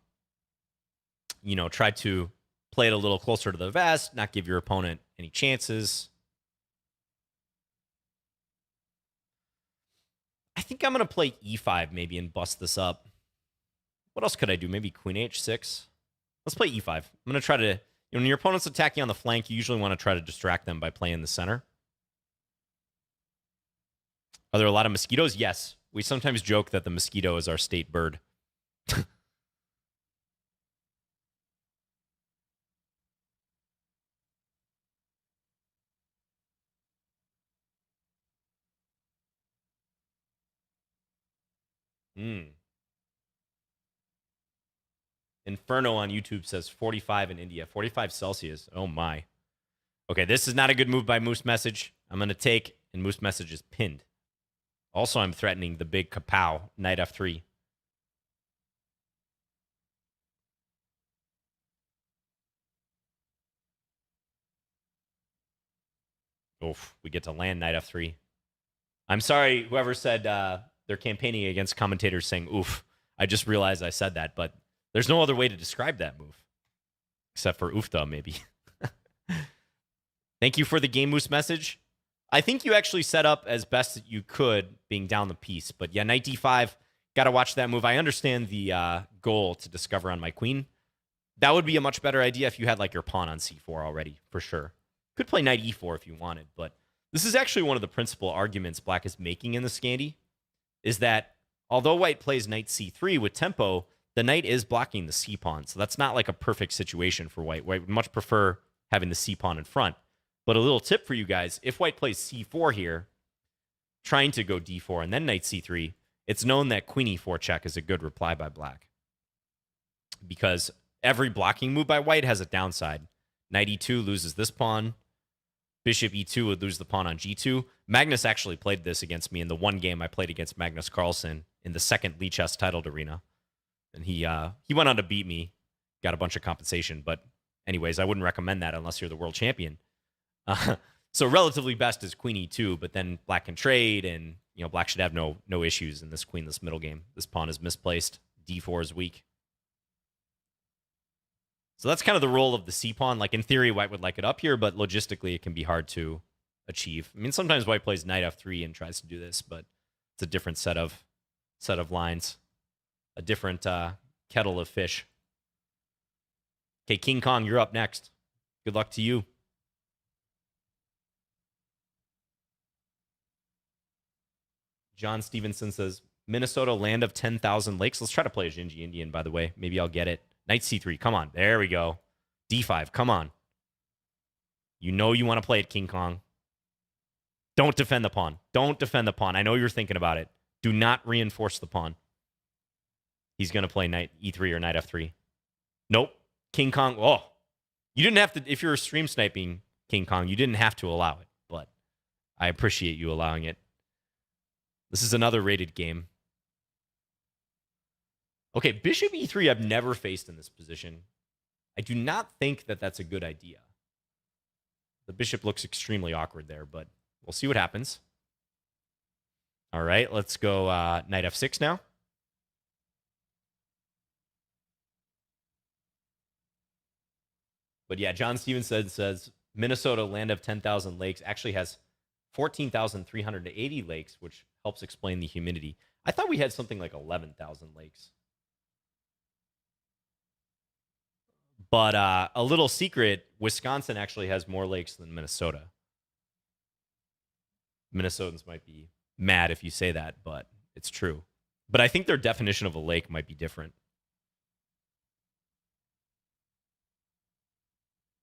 you know, try to play it a little closer to the vest, not give your opponent any chances. I think I'm going to play e5 maybe and bust this up. What else could I do? Maybe queen h6. Let's play e5. I'm going to try to... When your opponent's attacking on the flank, you usually want to try to distract them by playing the center. Are there a lot of mosquitoes? Yes. We sometimes joke that the mosquito is our state bird. Inferno on YouTube says 45 in India. 45 Celsius. Oh, my. Okay, this is not a good move by Moose Message. I'm going to take, and Moose Message is pinned. Also, I'm threatening the big kapow, knight f3. Oof, we get to land knight f3. I'm sorry, whoever said they're campaigning against commentators saying oof. I just realized I said that, but there's no other way to describe that move. Except for oofta, maybe. Thank you for the Game Moose Message. I think you actually set up as best that you could being down the piece. But yeah, knight d5, got to watch that move. I understand the goal to discover on my queen. That would be a much better idea if you had like your pawn on c4 already, for sure. Could play knight e4 if you wanted, but this is actually one of the principal arguments Black is making in the Scandi, is that although White plays knight c3 with tempo, the knight is blocking the c-pawn, so that's not like a perfect situation for White. White would much prefer having the c-pawn in front. But a little tip for you guys, if White plays c4 here, trying to go d4 and then knight c3, it's known that queen e4 check is a good reply by Black. Because every blocking move by white has a downside. Knight e2 loses this pawn. Bishop e2 would lose the pawn on g2. Magnus actually played this against me in the one game I played against Magnus Carlsen in the second Lichess titled arena. And he went on to beat me, got a bunch of compensation. But anyways, I wouldn't recommend that unless you're the world champion. So relatively best is queen e2, but then black can trade, and black should have no issues in this queenless middle game. This pawn is misplaced. d4 is weak. So that's kind of the role of the c pawn. Like in theory, white would like it up here, but logistically it can be hard to achieve. I mean, sometimes white plays knight f3 and tries to do this, but it's a different set of lines, a different kettle of fish. Okay, King Kong, you're up next. Good luck to you. John Stevenson says, Minnesota, land of 10,000 lakes. Let's try to play a Gingy Indian, by the way. Maybe I'll get it. Knight c3. Come on. There we go. d5. Come on. You know you want to play it, King Kong. Don't defend the pawn. Don't defend the pawn. I know you're thinking about it. Do not reinforce the pawn. He's going to play knight e3 or knight f3. Nope. King Kong. Oh. You didn't have to, if you're stream sniping King Kong, you didn't have to allow it, but I appreciate you allowing it. This is another rated game. Okay, bishop e3 I've never faced in this position. I do not think that that's a good idea. The bishop looks extremely awkward there, but we'll see what happens. All right, let's go knight f6 now. But yeah, John Stevenson says Minnesota, land of 10,000 lakes, actually has 14,380 lakes, which helps explain the humidity. I thought we had something like 11,000 lakes. But a little secret, Wisconsin actually has more lakes than Minnesota. Minnesotans might be mad if you say that, but it's true. But I think their definition of a lake might be different.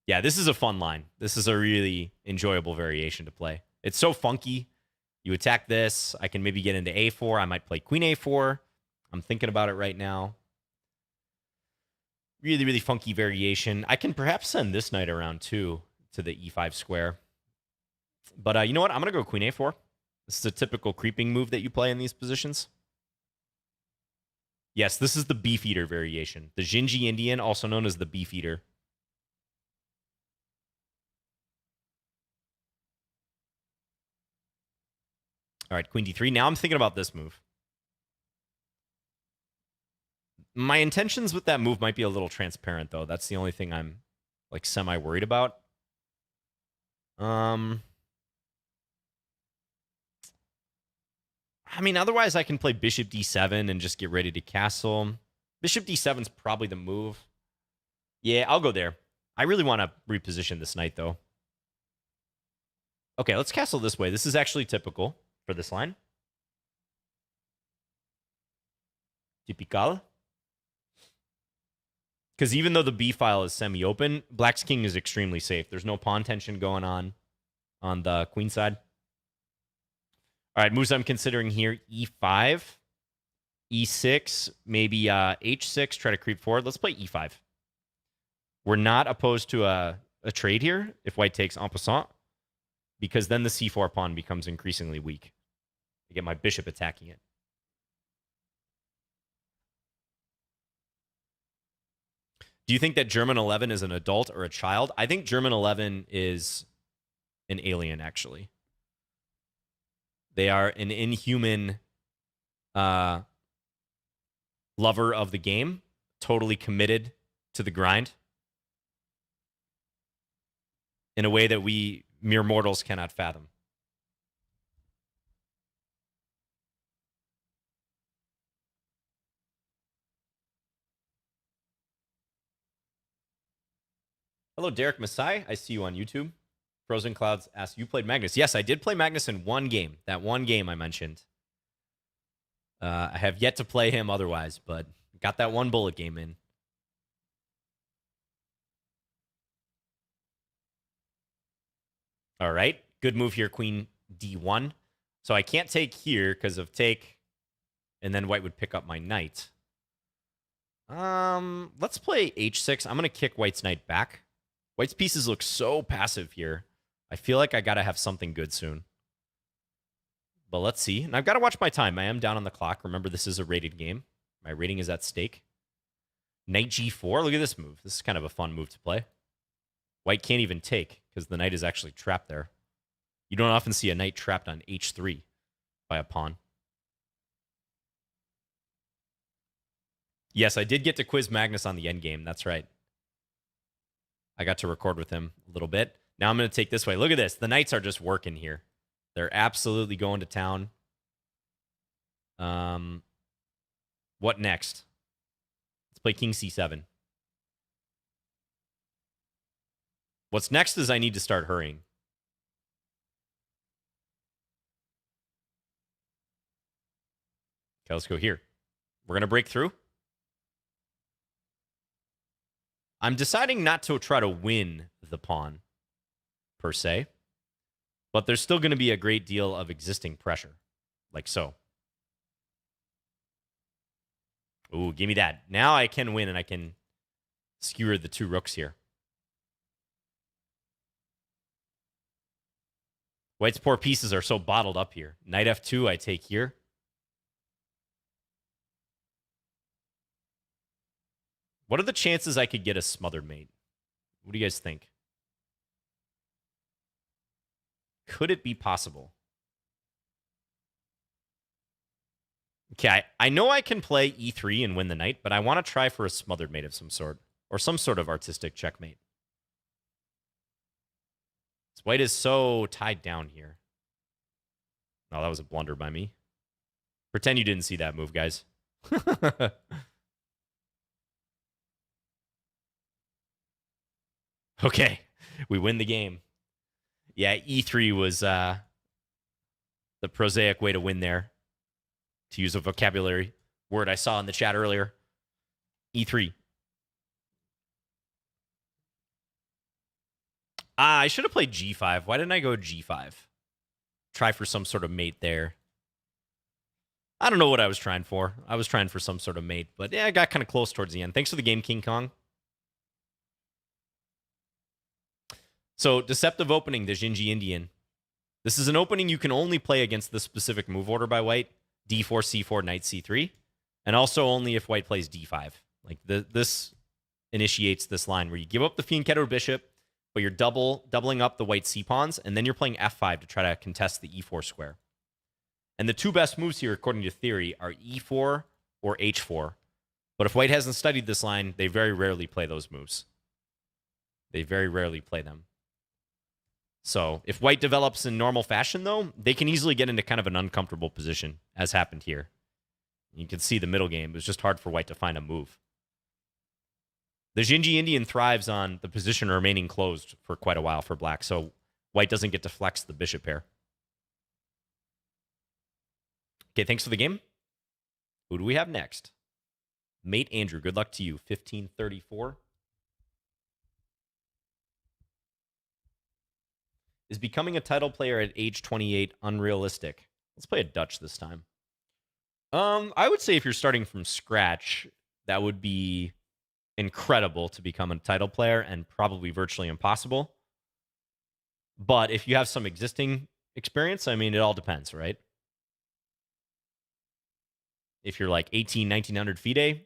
Yeah, this is a fun line. This is a really enjoyable variation to play. It's so funky. You attack this. I can maybe get into a4. I might play queen a4. I'm thinking about it right now. Really, really funky variation. I can perhaps send this knight around too to the e5 square. But you know what? I'm going to go queen a4. This is a typical creeping move that you play in these positions. Yes, this is the beefeater variation. The Gingy Indian, also known as the beefeater. All right, queen d3. Now I'm thinking about this move. My intentions with that move might be a little transparent, though. That's the only thing I'm like semi-worried about. I mean, otherwise I can play bishop d7 and just get ready to castle. Bishop d7 is probably the move. Yeah, I'll go there. I really want to reposition this knight, though. Okay, let's castle this way. This is actually typical for this line. Typical. Because even though the b file is semi-open, black's king is extremely safe. There's no pawn tension going on the queen side. All right, moves I'm considering here, e5, e6, maybe h6, try to creep forward. Let's play e5. We're not opposed to a trade here if white takes en passant, because then the c4 pawn becomes increasingly weak. I get my bishop attacking it. Do you think that German 11 is an adult or a child? I think German 11 is an alien, actually. They are an inhuman lover of the game, totally committed to the grind in a way that we mere mortals cannot fathom. Hello, Derek Masai. I see you on YouTube. Frozen Clouds asks, you played Magnus. Yes, I did play Magnus in one game. That one game I mentioned. I have yet to play him otherwise, but got that one bullet game in. All right. Good move here, queen d1. So I can't take here because of take, and then white would pick up my knight. Let's play h6. I'm going to kick white's knight back. White's pieces look so passive here. I feel like I got to have something good soon. But let's see. And I've got to watch my time. I am down on the clock. Remember, this is a rated game. My rating is at stake. Knight g4. Look at this move. This is kind of a fun move to play. White can't even take because the knight is actually trapped there. You don't often see a knight trapped on h3 by a pawn. Yes, I did get to quiz Magnus on the endgame. That's right. I got to record with him a little bit. Now I'm going to take this way. Look at this. The knights are just working here. They're absolutely going to town. What next? Let's play king c7. What's next is I need to start hurrying. Okay, let's go here. We're going to break through. I'm deciding not to try to win the pawn, per se. But there's still going to be a great deal of existing pressure, like so. Ooh, give me that. Now I can win, and I can skewer the two rooks here. White's poor pieces are so bottled up here. Knight f2, I take here. What are the chances I could get a smothered mate? What do you guys think? Could it be possible? Okay, I know I can play e3 and win the knight, but I want to try for a smothered mate of some sort, or some sort of artistic checkmate. This white is so tied down here. Oh, that was a blunder by me. Pretend you didn't see that move, guys. Okay, we win the game. Yeah, e3 was the prosaic way to win there, to use a vocabulary word I saw in the chat earlier. e3. I should have played g5. Why didn't I go g5? Try for some sort of mate there. I don't know what I was trying for. I was trying for some sort of mate, but yeah, I got kind of close towards the end. Thanks for the game, King Kong. So, Deceptive Opening, the Jinji Indian. This is an opening you can only play against the specific move order by white. d4, c4, knight c3. And also only if white plays d5. Like, this initiates this line where you give up the Fianchetto bishop, but you're doubling up the white c-pawns, and then you're playing f5 to try to contest the e4 square. And the two best moves here, according to theory, are e4 or h4. But if white hasn't studied this line, they very rarely play those moves. They very rarely play them. So if white develops in normal fashion, though, they can easily get into kind of an uncomfortable position, as happened here. You can see the middle game. It was just hard for white to find a move. The Jinji Indian thrives on the position remaining closed for quite a while for black, so white doesn't get to flex the bishop pair. Okay, thanks for the game. Who do we have next? Mate Andrew, good luck to you. 1534. Is becoming a title player at age 28 unrealistic? Let's play a Dutch this time. I would say if you're starting from scratch, that would be incredible to become a title player and probably virtually impossible. But if you have some existing experience, I mean, it all depends, right? If you're like 1900 FIDE,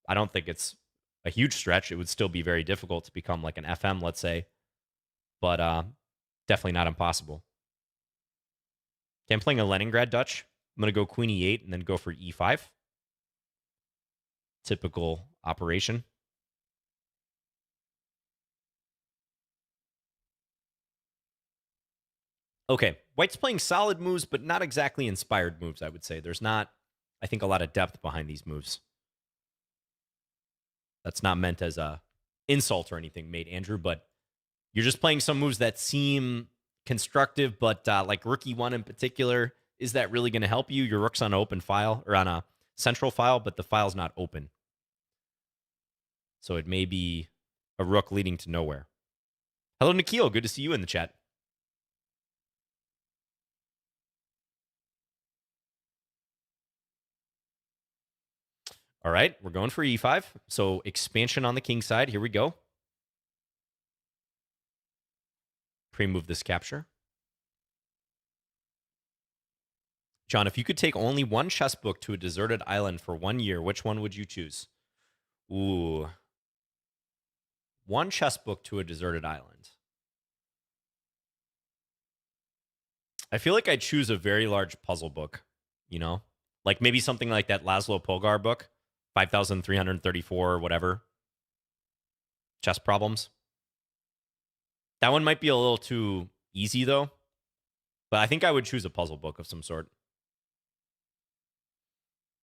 I don't think it's a huge stretch. It would still be very difficult to become like an FM, let's say. But definitely not impossible. Okay, I'm playing a Leningrad Dutch. I'm going to go queen e8 and then go for e5. Typical operation. Okay, white's playing solid moves, but not exactly inspired moves, I would say. There's not, I think, a lot of depth behind these moves. That's not meant as a insult or anything, mate Andrew, but you're just playing some moves that seem constructive, but like rook e1 in particular, is that really going to help you? Your rook's on an open file, or on a central file, but the file's not open. So it may be a rook leading to nowhere. Hello, Nikhil. Good to see you in the chat. All right, we're going for e5. So expansion on the king side. Here we go. Pre-move this capture. John, if you could take only one chess book to a deserted island for 1 year, which one would you choose? Ooh. One chess book to a deserted island. I feel like I'd choose a very large puzzle book, you know? Like maybe something like that Laszlo Polgar book, 5,334 or whatever. Chess problems. That one might be a little too easy, though. But I think I would choose a puzzle book of some sort.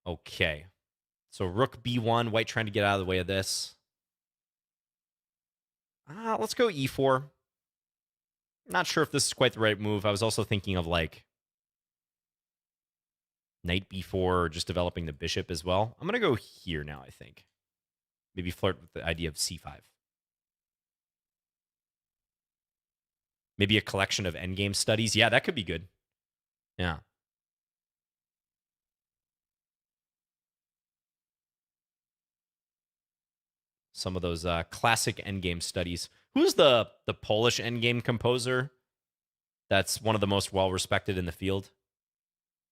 Okay. So rook b1, white trying to get out of the way of this. Let's go e4. Not sure if this is quite the right move. I was also thinking of like knight b4 or just developing the bishop as well. I'm going to go here now, I think. Maybe flirt with the idea of c5. Maybe a collection of endgame studies. Yeah, that could be good. Yeah. Some of those classic endgame studies. Who's the Polish endgame composer that's one of the most well-respected in the field?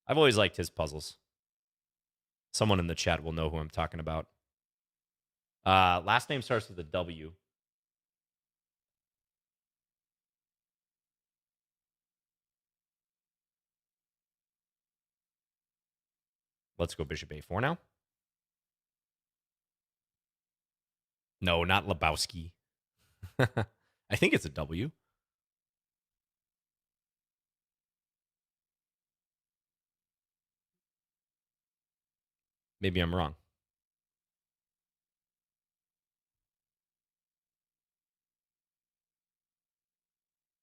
I've always liked his puzzles. Someone in the chat will know who I'm talking about. Last name starts with a W. Let's go bishop a4 now. No, not Lebowski. I think it's a W. Maybe I'm wrong.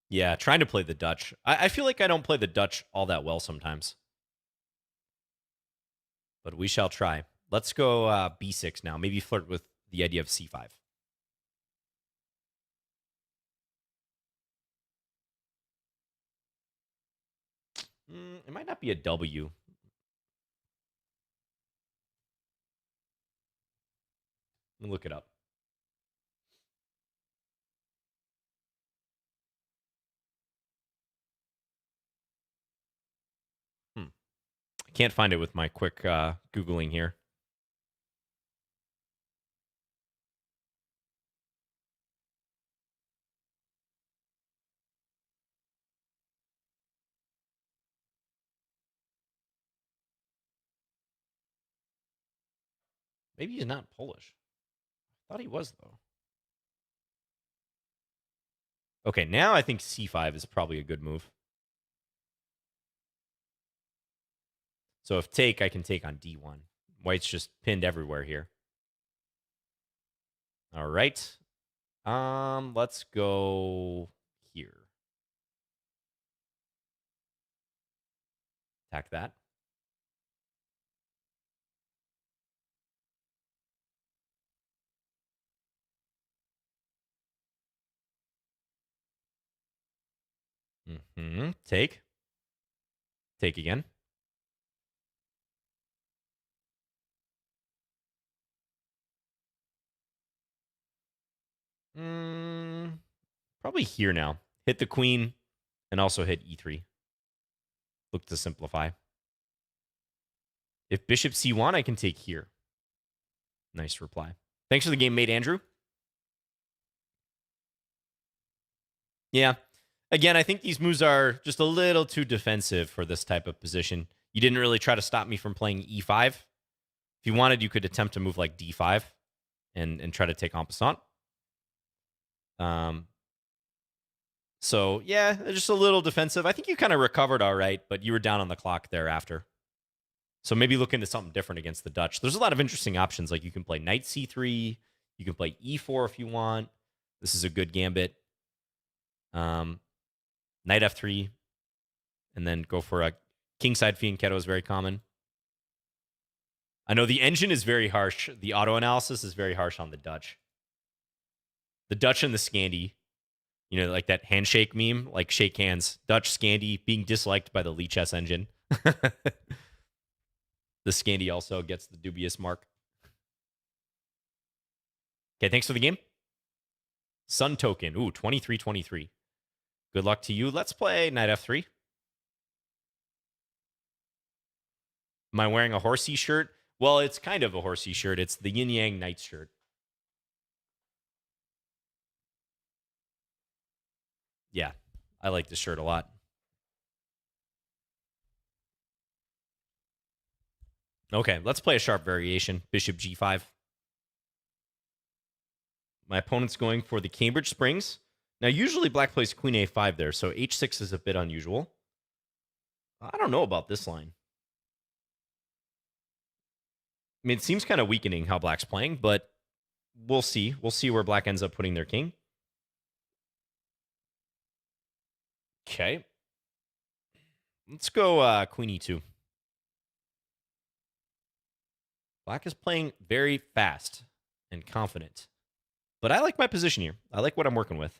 Yeah, trying to play the Dutch. I feel like I don't play the Dutch all that well sometimes. But we shall try. Let's go b6 now. Maybe flirt with the idea of c5. It might not be a W. Let me look it up. I can't find it with my quick Googling here. Maybe he's not Polish. I thought he was, though. Okay, now I think c5 is probably a good move. So if take, I can take on d1. White's just pinned everywhere here. All right. Let's go here. Attack that. Take. Take again. Probably here now. Hit the queen and also hit e3. Look to simplify. If bishop c1, I can take here. Nice reply. Thanks for the game, mate, Andrew. Yeah. Again, I think these moves are just a little too defensive for this type of position. You didn't really try to stop me from playing e5. If you wanted, you could attempt to move like d5 and try to take en passant. So, yeah, just a little defensive. I think you kind of recovered all right, but you were down on the clock thereafter. So maybe look into something different against the Dutch. There's a lot of interesting options. Like you can play knight c3. You can play e4 if you want. This is a good gambit. Knight f3. And then go for a kingside fianchetto is very common. I know the engine is very harsh. The auto analysis is very harsh on the Dutch. The Dutch and the Scandi, you know, like that handshake meme, like shake hands. Dutch Scandi being disliked by the Lichess engine. The Scandi also gets the dubious mark. Okay, thanks for the game. Sun token. Ooh, 23-23. Good luck to you. Let's play knight f3. Am I wearing a horsey shirt? Well, it's kind of a horsey shirt. It's the yin yang knight shirt. Yeah, I like this shirt a lot. Okay, let's play a sharp variation. Bishop g5. My opponent's going for the Cambridge Springs. Now, usually black plays queen a5 there, so h6 is a bit unusual. I don't know about this line. I mean, it seems kind of weakening how black's playing, but we'll see. We'll see where black ends up putting their king. Okay. Let's go queen e2. Black is playing very fast and confident. But I like my position here. I like what I'm working with.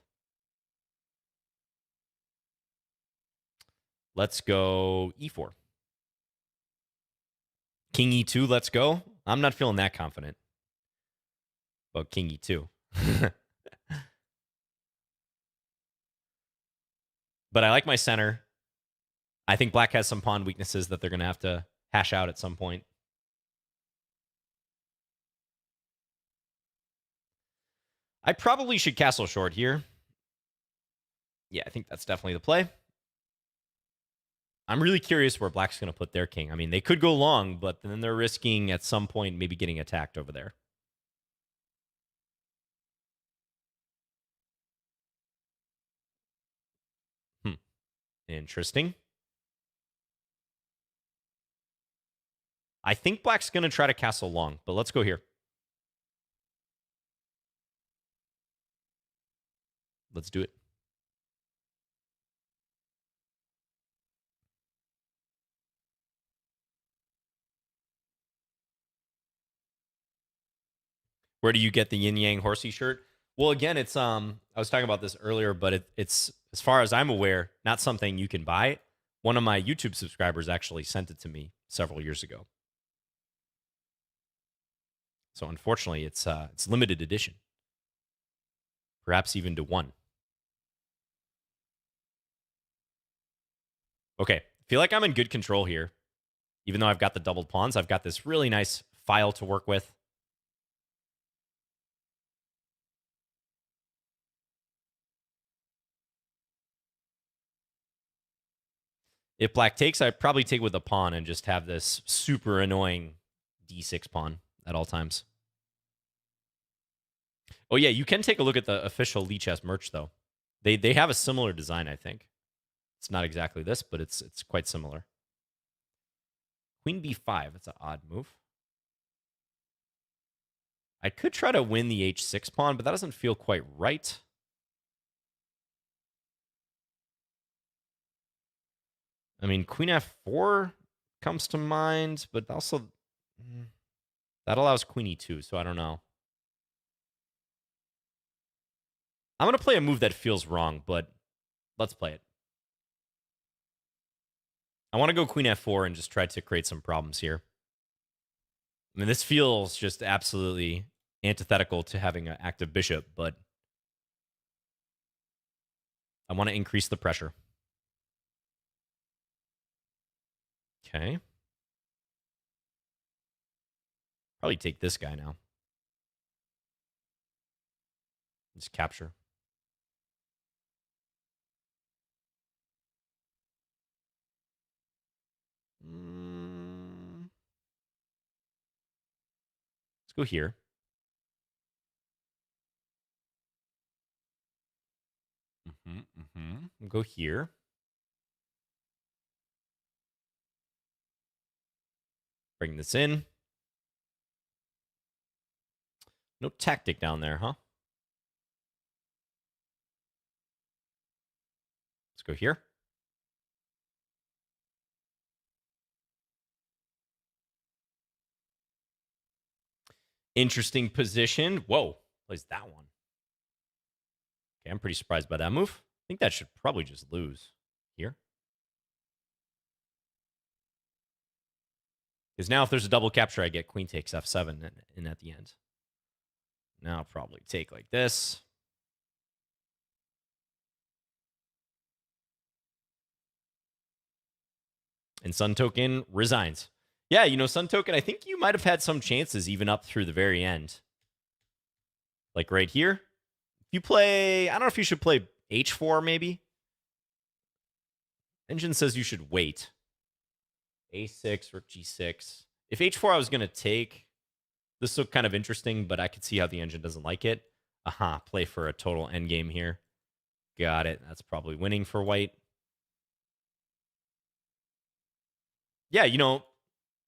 Let's go e4. King e2, let's go. I'm not feeling that confident about king e2. But I like my center. I think black has some pawn weaknesses that they're going to have to hash out at some point. I probably should castle short here. Yeah, I think that's definitely the play. I'm really curious where black's going to put their king. I mean, they could go long, but then they're risking at some point maybe getting attacked over there. Interesting. I think black's going to try to castle long, but let's go here. Let's do it. Where do you get the yin yang horsey shirt? Well, again, it's I was talking about this earlier, but it's as far as I'm aware, not something you can buy. One of my YouTube subscribers actually sent it to me several years ago. So unfortunately, it's limited edition. Perhaps even to one. Okay, feel like I'm in good control here. Even though I've got the doubled pawns, I've got this really nice file to work with. If black takes, I'd probably take with a pawn and just have this super annoying d6 pawn at all times. Oh, yeah, you can take a look at the official Lichess merch, though. They have a similar design, I think. It's not exactly this, but it's quite similar. Queen b5, that's an odd move. I could try to win the h6 pawn, but that doesn't feel quite right. I mean, queen f4 comes to mind, but also that allows queen e2, so I don't know. I'm going to play a move that feels wrong, but let's play it. I want to go queen f4 and just try to create some problems here. I mean, this feels just absolutely antithetical to having an active bishop, but I want to increase the pressure. Okay. Probably take this guy now. Just capture. Let's go here. We'll go here. Bring this in. No tactic down there, huh? Let's go here. Interesting position. Whoa, plays that one. Okay, I'm pretty surprised by that move. I think that should probably just lose here. Because now if there's a double capture, I get queen takes f7 in at the end. Now I'll probably take like this. And Sun Token resigns. Yeah, you know, Sun Token, I think you might have had some chances even up through the very end. Like right here. If you play, I don't know if you should play H4 maybe. Engine says you should wait. A6 or G6. If H4 I was going to take, this looked kind of interesting, but I could see how the engine doesn't like it. Aha, play for a total endgame here. Got it. That's probably winning for white. Yeah, you know,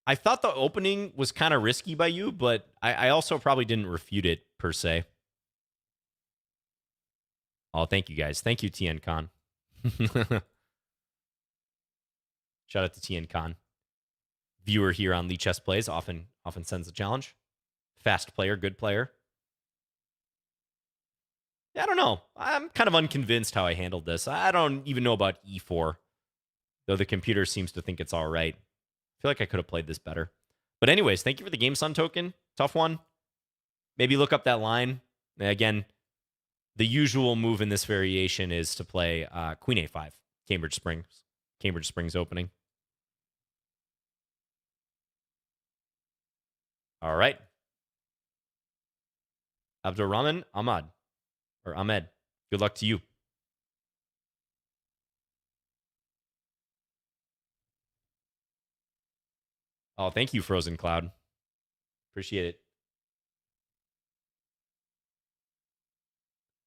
I thought the opening was kind of risky by you, but I also probably didn't refute it per se. Oh, thank you guys. Thank you, TN Khan. Shout out to TN Khan. Viewer here on Lichess Plays often sends a challenge. Fast player, good player. Yeah, I don't know. I'm kind of unconvinced how I handled this. I don't even know about E4, though the computer seems to think it's all right. I feel like I could have played this better. But anyways, thank you for the Game Sun token. Tough one. Maybe look up that line. Again, the usual move in this variation is to play Queen A5, Cambridge Springs opening. All right. Abdurrahman Ahmad, or Ahmed. Good luck to you. Oh, thank you, Frozen Cloud. Appreciate it.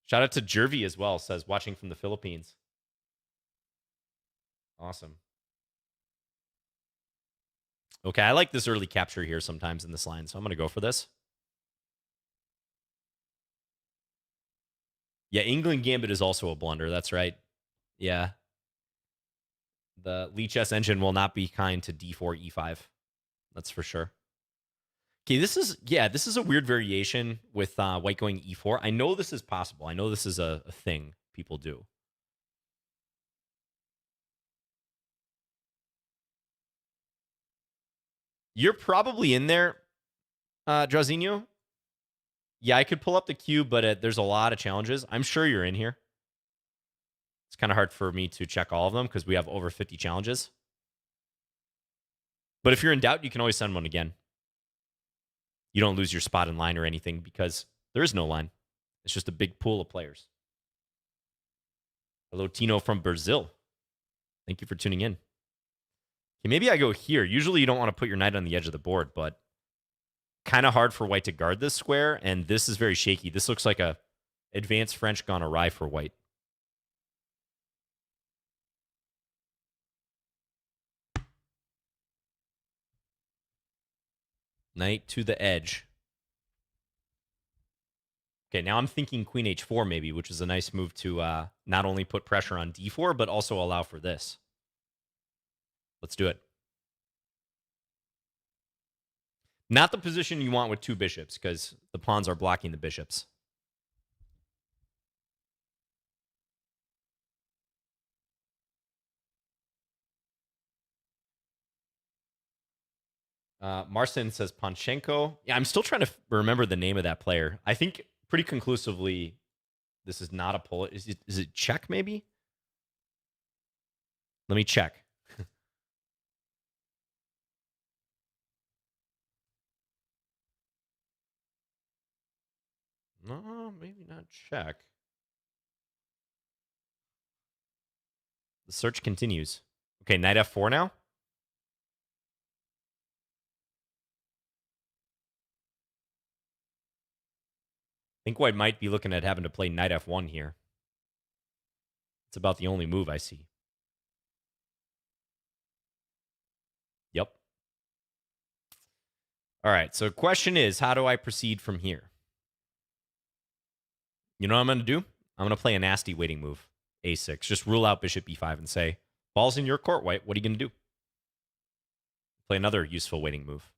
Shout out to Jervy as well, says watching from the Philippines. Awesome. Okay, I like this early capture here sometimes in this line, so I'm going to go for this. Yeah, England Gambit is also a blunder. That's right. Yeah. The Lichess engine will not be kind to D4, E5. That's for sure. Okay, this is a weird variation with white going E4. I know this is possible. I know this is a thing people do. You're probably in there, Drazinho. Yeah, I could pull up the queue, but there's a lot of challenges. I'm sure you're in here. It's kind of hard for me to check all of them because we have over 50 challenges. But if you're in doubt, you can always send one again. You don't lose your spot in line or anything because there is no line. It's just a big pool of players. Hello, Tino from Brazil. Thank you for tuning in. Okay, maybe I go here. Usually you don't want to put your knight on the edge of the board, but kind of hard for white to guard this square, and this is very shaky. This looks like a advanced French gone awry for white. Knight to the edge. Okay, now I'm thinking queen h4 maybe, which is a nice move to not only put pressure on d4, but also allow for this. Let's do it. Not the position you want with two bishops, because the pawns are blocking the bishops. Marcin says Panchenko. Yeah, I'm still trying to remember the name of that player. I think pretty conclusively this is not a Polish. Is it Czech, maybe? Let me check. No, maybe not Czech. The search continues. Okay, knight f4 now. I think white might be looking at having to play knight f1 here. It's about the only move I see. Yep. All right, so question is, how do I proceed from here? You know what I'm going to do? I'm going to play a nasty waiting move, a6. Just rule out bishop b5 and say, ball's in your court, white. What are you going to do? Play another useful waiting move.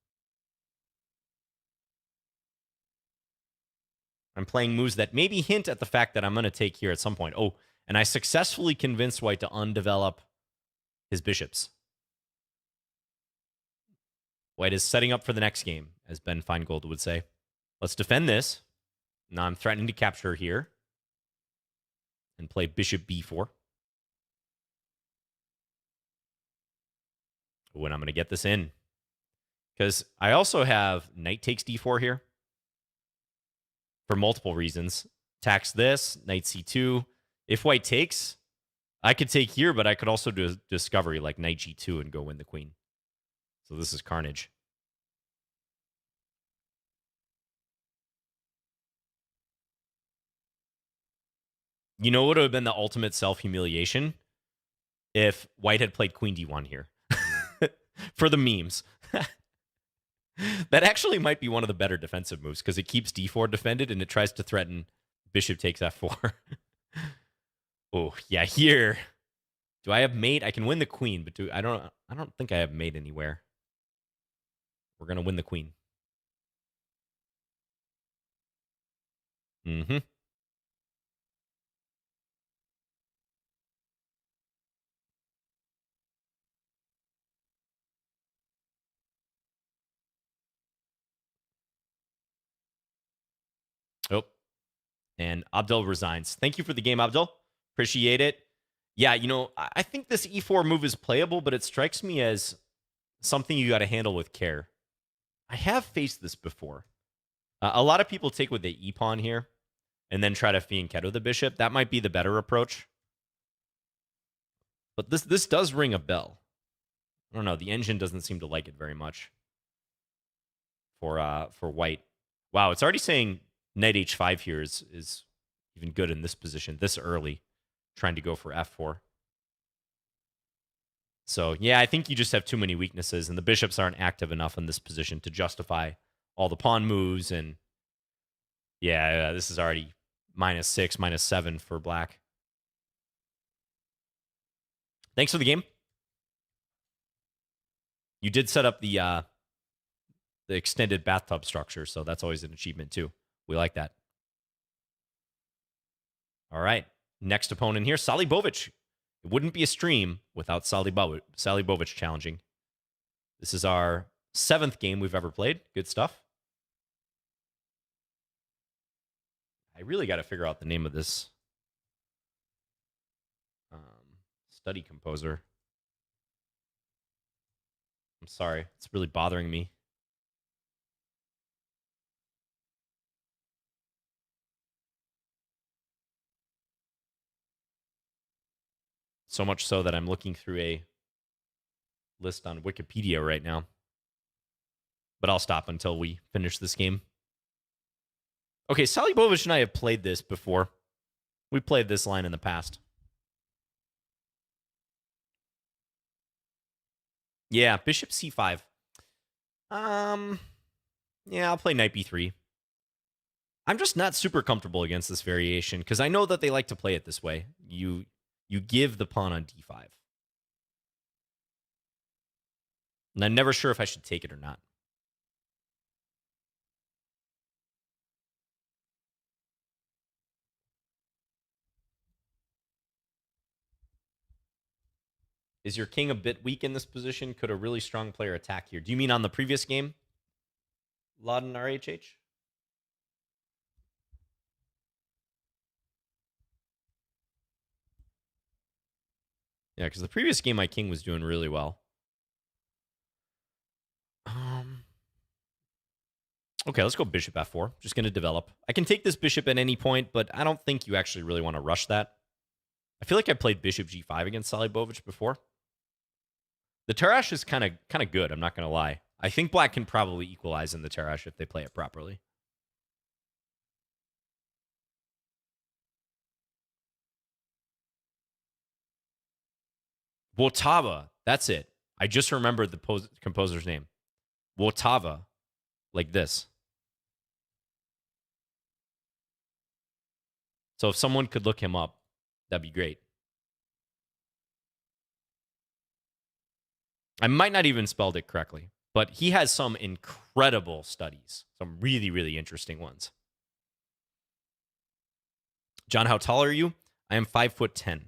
I'm playing moves that maybe hint at the fact that I'm going to take here at some point. Oh, and I successfully convinced white to undevelop his bishops. White is setting up for the next game, as Ben Feingold would say. Let's defend this. Now I'm threatening to capture here and play bishop b4. When I'm going to get this in. Because I also have knight takes d4 here for multiple reasons. Attacks this, knight c2. If white takes, I could take here, but I could also do discovery like knight g2 and go win the queen. So this is carnage. You know what would have been the ultimate self-humiliation? If white had played queen d1 here. For the memes. That actually might be one of the better defensive moves because it keeps d4 defended and it tries to threaten bishop takes f4. Oh, yeah, here. Do I have mate? I can win the queen, but I don't think I have mate anywhere. We're going to win the queen. Mm-hmm. Oh. And Abdul resigns. Thank you for the game, Abdul. Appreciate it. Yeah, you know, I think this e4 move is playable, but it strikes me as something you got to handle with care. I have faced this before. A lot of people take with the e-pawn here and then try to fianchetto the bishop. That might be the better approach. But this does ring a bell. I don't know. The engine doesn't seem to like it very much for white. Wow, it's already saying knight h5 here is even good in this position this early, trying to go for f4. So, yeah, I think you just have too many weaknesses, and the bishops aren't active enough in this position to justify all the pawn moves. And, yeah, this is already -6, -7 for black. Thanks for the game. You did set up the extended bathtub structure, so that's always an achievement, too. We like that. All right. Next opponent here, Salibovic. It wouldn't be a stream without Salibovic challenging. This is our 7th game we've ever played. Good stuff. I really got to figure out the name of this study composer. I'm sorry. It's really bothering me. So much so that I'm looking through a list on Wikipedia right now. But I'll stop until we finish this game. Okay, Salibovic and I have played this before. We played this line in the past. Yeah, bishop c5. Yeah, I'll play knight b3. I'm just not super comfortable against this variation because I know that they like to play it this way. You give the pawn on d5. And I'm never sure if I should take it or not. Is your king a bit weak in this position? Could a really strong player attack here? Do you mean on the previous game? Laden RHH? Yeah, because the previous game my king was doing really well. Okay, let's go bishop f4. Just going to develop. I can take this bishop at any point, but I don't think you actually really want to rush that. I feel like I played bishop g5 against Salibovic before. The Tarrasch is kind of good, I'm not going to lie. I think black can probably equalize in the Tarrasch if they play it properly. Votava, that's it. I just remembered the composer's name. Votava, like this. So if someone could look him up, that'd be great. I might not even spelled it correctly, but he has some incredible studies, some really, really interesting ones. John, how tall are you? I am 5'10".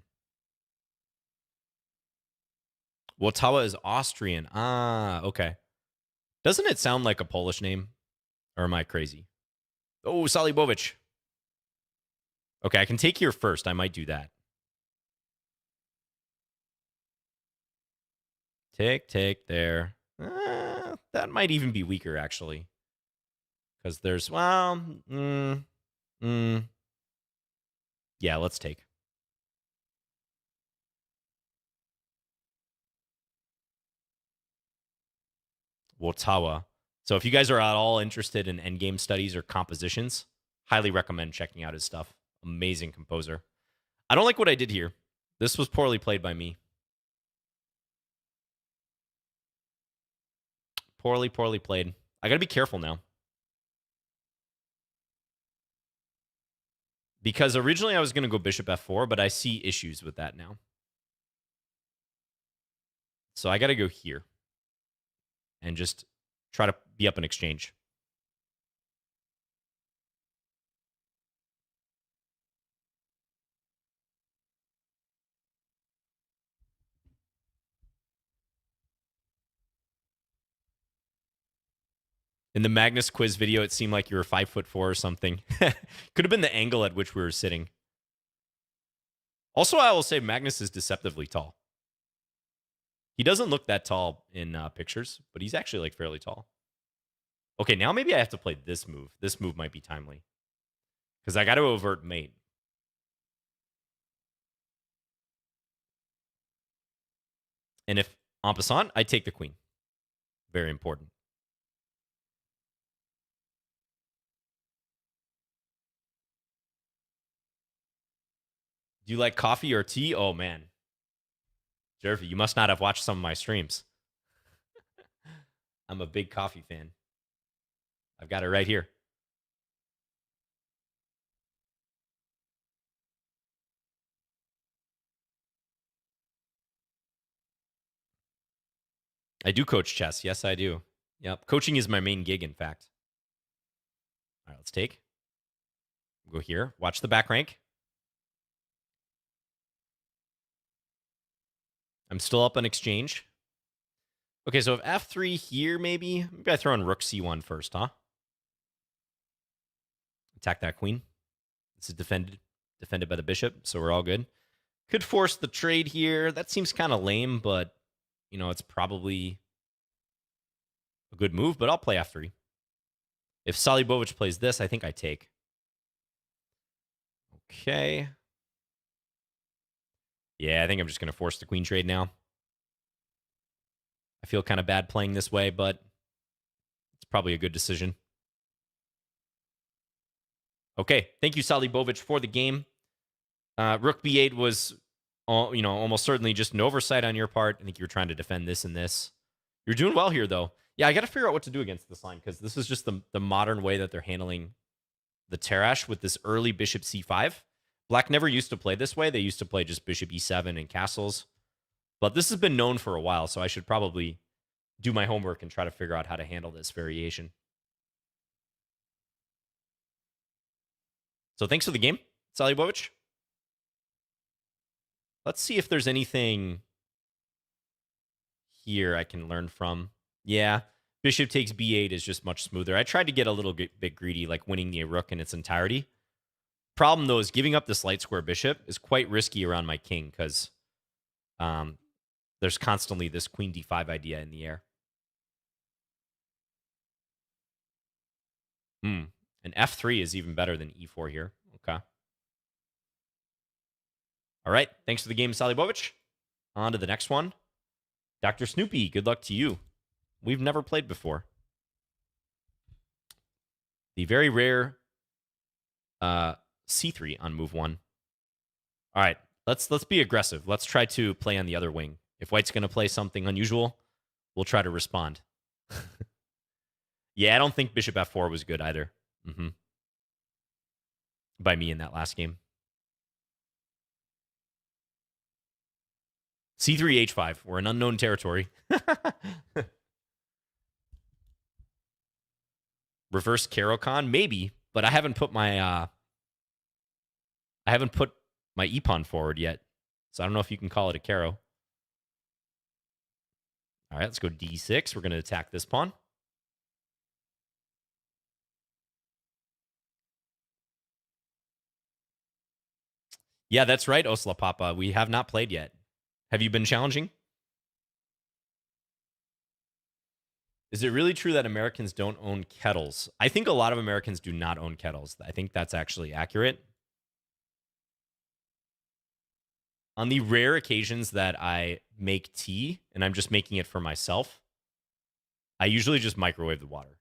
Wotawa is Austrian. Ah, okay. Doesn't it sound like a Polish name? Or am I crazy? Oh, Salibovic. Okay, I can take here first. I might do that. Take there. That might even be weaker, actually. Because there's, well, yeah, let's take. Wotawa. So if you guys are at all interested in endgame studies or compositions, highly recommend checking out his stuff. Amazing composer. I don't like what I did here. This was poorly played by me. Poorly played. I got to be careful now. Because originally I was going to go bishop f4, but I see issues with that now. So I got to go here and just try to be up an exchange. In the Magnus quiz video, it seemed like you were 5'4" or something. Could have been the angle at which we were sitting. Also, I will say Magnus is deceptively tall. He doesn't look that tall in pictures, but he's actually like fairly tall. Okay, now maybe I have to play this move. This move might be timely. Because I got to avert mate. And if en passant, I take the queen. Very important. Do you like coffee or tea? Oh, man. Jervy, you must not have watched some of my streams. I'm a big coffee fan. I've got it right here. I do coach chess. Yes, I do. Yep. Coaching is my main gig, in fact. All right, let's take. We'll go here. Watch the back rank. I'm still up on exchange. Okay, so if f3 here, maybe I throw in rook c1 first, huh? Attack that queen. This is defended by the bishop, so we're all good. Could force the trade here. That seems kind of lame, but, you know, it's probably a good move, but I'll play f3. If Salibovich plays this, I think I take. Okay. Yeah, I think I'm just going to force the queen trade now. I feel kind of bad playing this way, but it's probably a good decision. Okay, thank you, Salibovich, for the game. Rook b8 was, almost certainly just an oversight on your part. I think you were trying to defend this and this. You're doing well here, though. Yeah, I got to figure out what to do against this line, because this is just the modern way that they're handling the Terrash with this early bishop c5. Black never used to play this way. They used to play just bishop e7 and castles. But this has been known for a while, so I should probably do my homework and try to figure out how to handle this variation. So thanks for the game, Salibovich. Let's see if there's anything here I can learn from. Yeah, bishop takes b8 is just much smoother. I tried to get a little bit greedy, like winning the rook in its entirety. Problem, though, is giving up this light square bishop is quite risky around my king, because there's constantly this queen d5 idea in the air. And f3 is even better than e4 here. Okay. All right. Thanks for the game, Salibovich. On to the next one. Dr. Snoopy, good luck to you. We've never played before. The very rare c3 on move 1. All right. Let's be aggressive. Let's try to play on the other wing. If white's going to play something unusual, we'll try to respond. Yeah, I don't think bishop f4 was good either. By me in that last game. c3 h5. We're in unknown territory. Reverse Caro-Kann? Maybe, but I haven't put my e pawn forward yet. So I don't know if you can call it a Caro. All right, let's go d6. We're going to attack this pawn. Yeah, that's right, Osla Papa. We have not played yet. Have you been challenging? Is it really true that Americans don't own kettles? I think a lot of Americans do not own kettles. I think that's actually accurate. On the rare occasions that I make tea and I'm just making it for myself, I usually just microwave the water,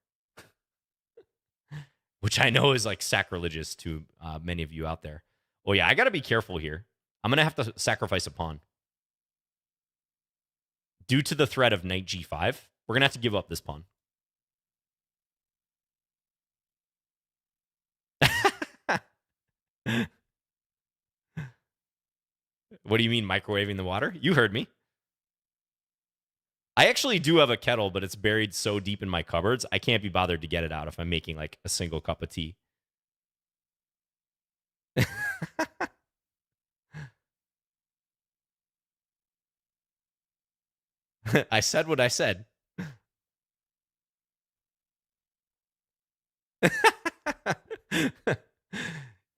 which I know is like sacrilegious to many of you out there. Oh, yeah, I got to be careful here. I'm going to have to sacrifice a pawn. Due to the threat of knight g5, we're going to have to give up this pawn. What do you mean microwaving the water? You heard me. I actually do have a kettle, but it's buried so deep in my cupboards, I can't be bothered to get it out if I'm making like a single cup of tea. I said what I said. You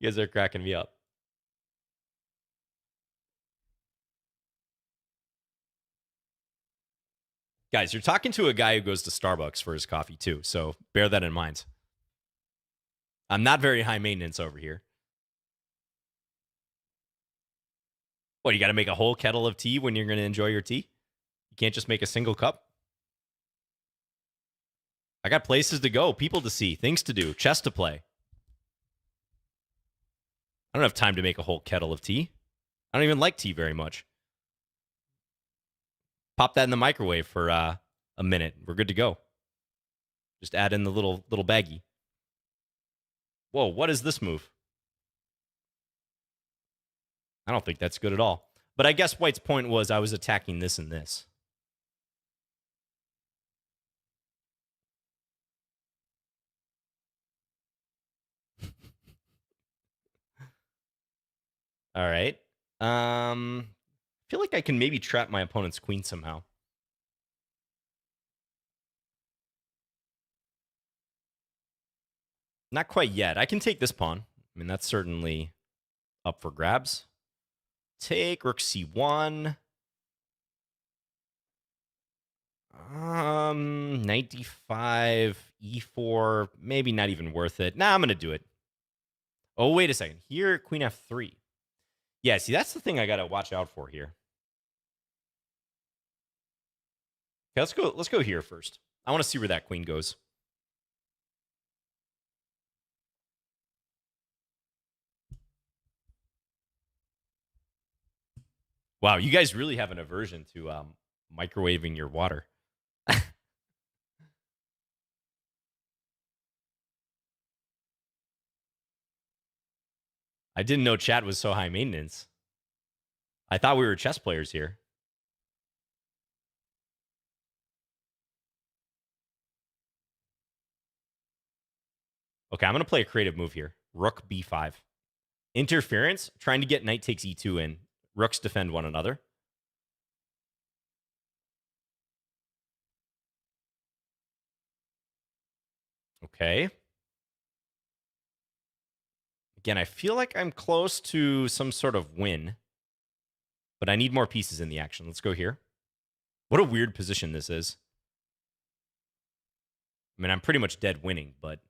guys are cracking me up. Guys, you're talking to a guy who goes to Starbucks for his coffee too, so bear that in mind. I'm not very high maintenance over here. What, you got to make a whole kettle of tea when you're going to enjoy your tea? You can't just make a single cup? I got places to go, people to see, things to do, chess to play. I don't have time to make a whole kettle of tea. I don't even like tea very much. Pop that in the microwave for a minute. We're good to go. Just add in the little baggie. Whoa, what is this move? I don't think that's good at all. But I guess White's point was I was attacking this and this. All right. I feel like I can maybe trap my opponent's queen somehow. Not quite yet. I can take this pawn. I mean, that's certainly up for grabs. Take rook c1. Knight d5, e4, maybe not even worth it. Nah, I'm going to do it. Oh, wait a second. Here, queen f3. Yeah, see, that's the thing I got to watch out for here. Okay, let's go here first. I want to see where that queen goes. Wow, you guys really have an aversion to microwaving your water. I didn't know chat was so high maintenance. I thought we were chess players here. Okay, I'm going to play a creative move here. Rook b5. Interference, trying to get knight takes e2 in. Rooks defend one another. Okay. Again, I feel like I'm close to some sort of win, but I need more pieces in the action. Let's go here. What a weird position this is. I mean, I'm pretty much dead winning, but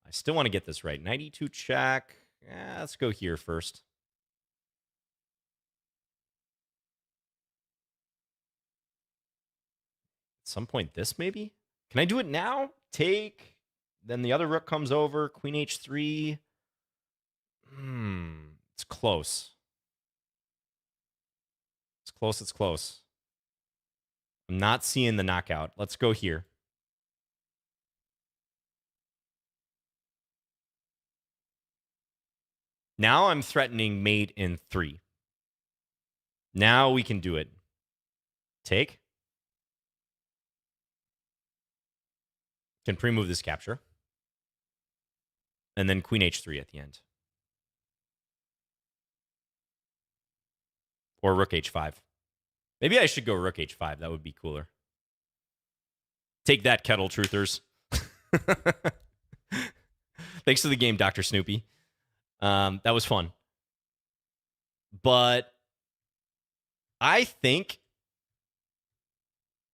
I still want to get this right. Knight e2 check. Let's go here first. At some point, this maybe? Can I do it now? Take. Then the other rook comes over. Queen h3. It's close. It's close. It's close. I'm not seeing the knockout. Let's go here. Now I'm threatening mate in 3. Now we can do it. Take. Can pre-move this capture. And then queen h3 at the end. Or rook h5. Maybe I should go rook h5. That would be cooler. Take that, kettle truthers. Thanks to the game, Dr. Snoopy. That was fun. But I think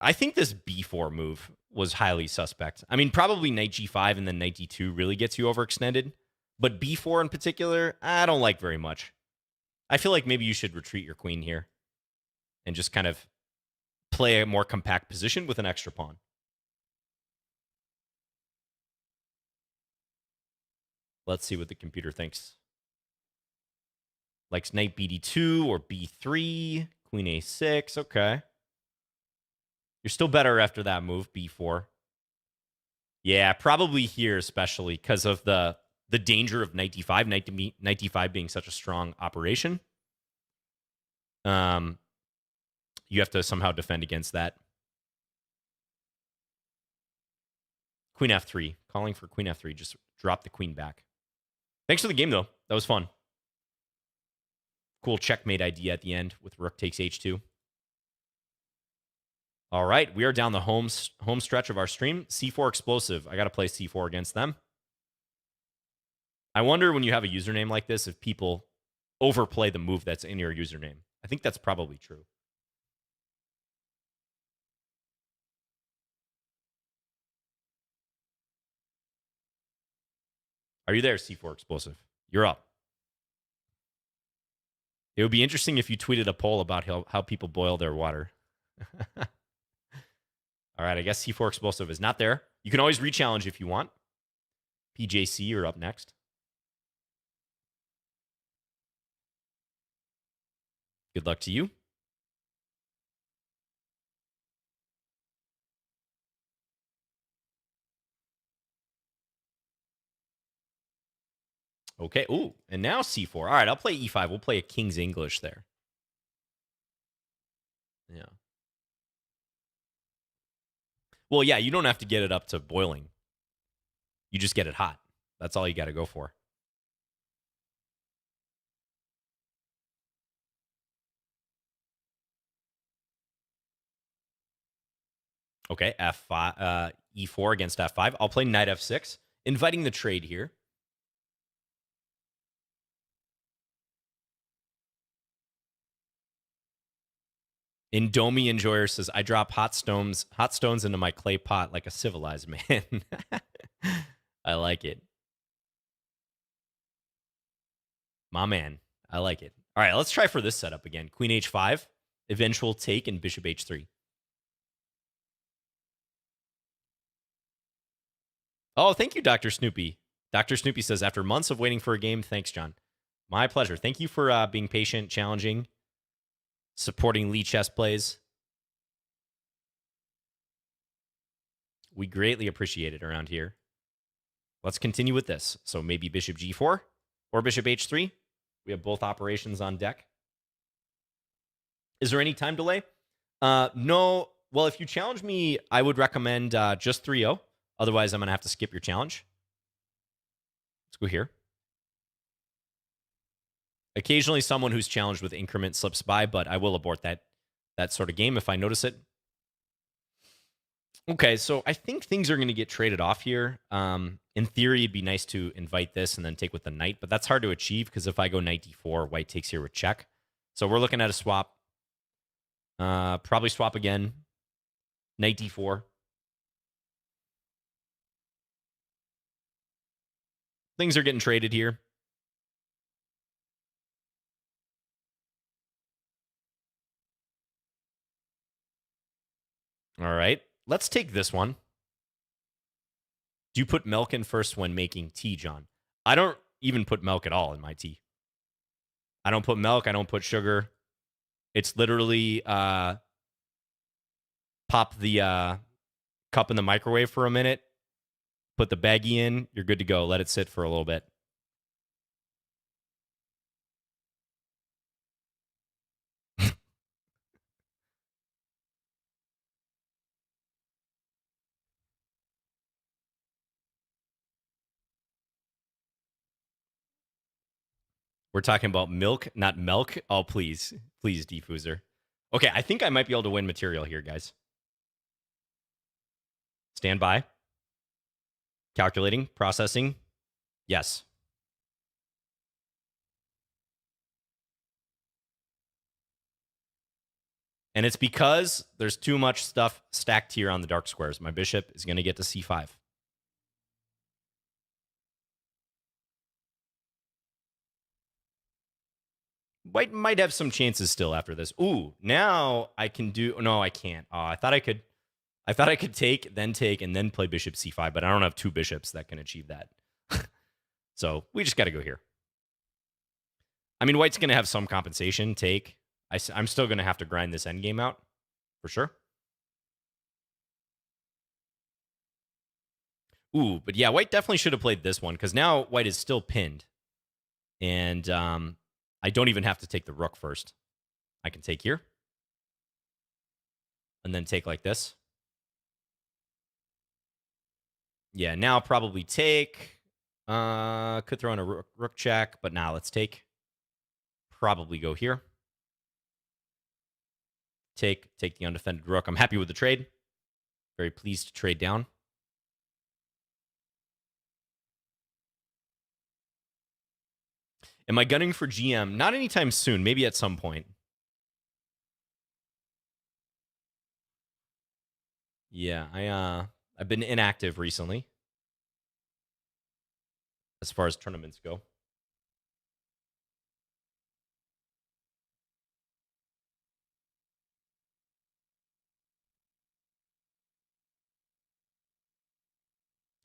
this b4 move was highly suspect. I mean, probably knight g5 and then knight d2 really gets you overextended. But b4 in particular, I don't like very much. I feel like maybe you should retreat your queen here and just kind of play a more compact position with an extra pawn. Let's see what the computer thinks. Likes knight bd2 or b3, queen a6. Okay. You're still better after that move, b4. Yeah, probably here, especially because of the danger of knight d5, knight d5 being such a strong operation. You have to somehow defend against that. Queen f3, calling for queen f3. Just drop the queen back. Thanks for the game, though. That was fun. Cool checkmate idea at the end with rook takes h2. All right, we are down the home stretch of our stream. c4 explosive. I got to play c4 against them. I wonder when you have a username like this if people overplay the move that's in your username. I think that's probably true. Are you there, c4 explosive? You're up. It would be interesting if you tweeted a poll about how people boil their water. All right, I guess c4 explosive is not there. You can always re-challenge if you want. PJC, you're up next. Good luck to you. Okay. Ooh, and now c4. All right, I'll play e5. We'll play a King's English there. Yeah. Well, yeah, you don't have to get it up to boiling. You just get it hot. That's all you got to go for. Okay, f5, e4 against f5. I'll play knight f6, inviting the trade here. Indomie Enjoyer says, I drop hot stones into my clay pot like a civilized man. I like it. My man. I like it. All right, let's try for this setup again. Queen h5, eventual take, and bishop h3. Oh, thank you, Dr. Snoopy. Dr. Snoopy says, after months of waiting for a game, thanks, John. My pleasure. Thank you for being patient, challenging, supporting Lichess plays. We greatly appreciate it around here. Let's continue with this. So maybe bishop g4 or bishop h3. We have both operations on deck. Is there any time delay? No. Well, if you challenge me, I would recommend just 3-0. Otherwise, I'm going to have to skip your challenge. Let's go here. Occasionally, someone who's challenged with increment slips by, but I will abort that sort of game if I notice it. Okay, so I think things are going to get traded off here. In theory, it'd be nice to invite this and then take with the knight, but that's hard to achieve because if I go knight d4, white takes here with check. So we're looking at a swap. Probably swap again. Knight d4. Things are getting traded here. All right, let's take this one. Do you put milk in first when making tea, John? I don't even put milk at all in my tea. I don't put milk. I don't put sugar. It's literally pop the cup in the microwave for a minute, put the baggie in, you're good to go. Let it sit for a little bit. We're talking about milk, not milk. Oh, please. Please, diffuser. Okay, I think I might be able to win material here, guys. Stand by. Calculating, processing. Yes. And it's because there's too much stuff stacked here on the dark squares. My bishop is going to get to c5. White might have some chances still after this. Ooh, now I can do... No, I can't. I thought I could... I thought I could take, and then play bishop c5, but I don't have two bishops that can achieve that. So we just got to go here. I mean, white's going to have some compensation. Take. I'm still going to have to grind this endgame out, for sure. Ooh, but yeah, white definitely should have played this one, because now white is still pinned. And I don't even have to take the rook first. I can take here. And then take like this. Yeah, now probably take. Could throw in a rook check, but now let's take. Probably go here. Take the undefended rook. I'm happy with the trade. Very pleased to trade down. Am I gunning for GM? Not anytime soon. Maybe at some point. Yeah, I've been inactive recently as far as tournaments go.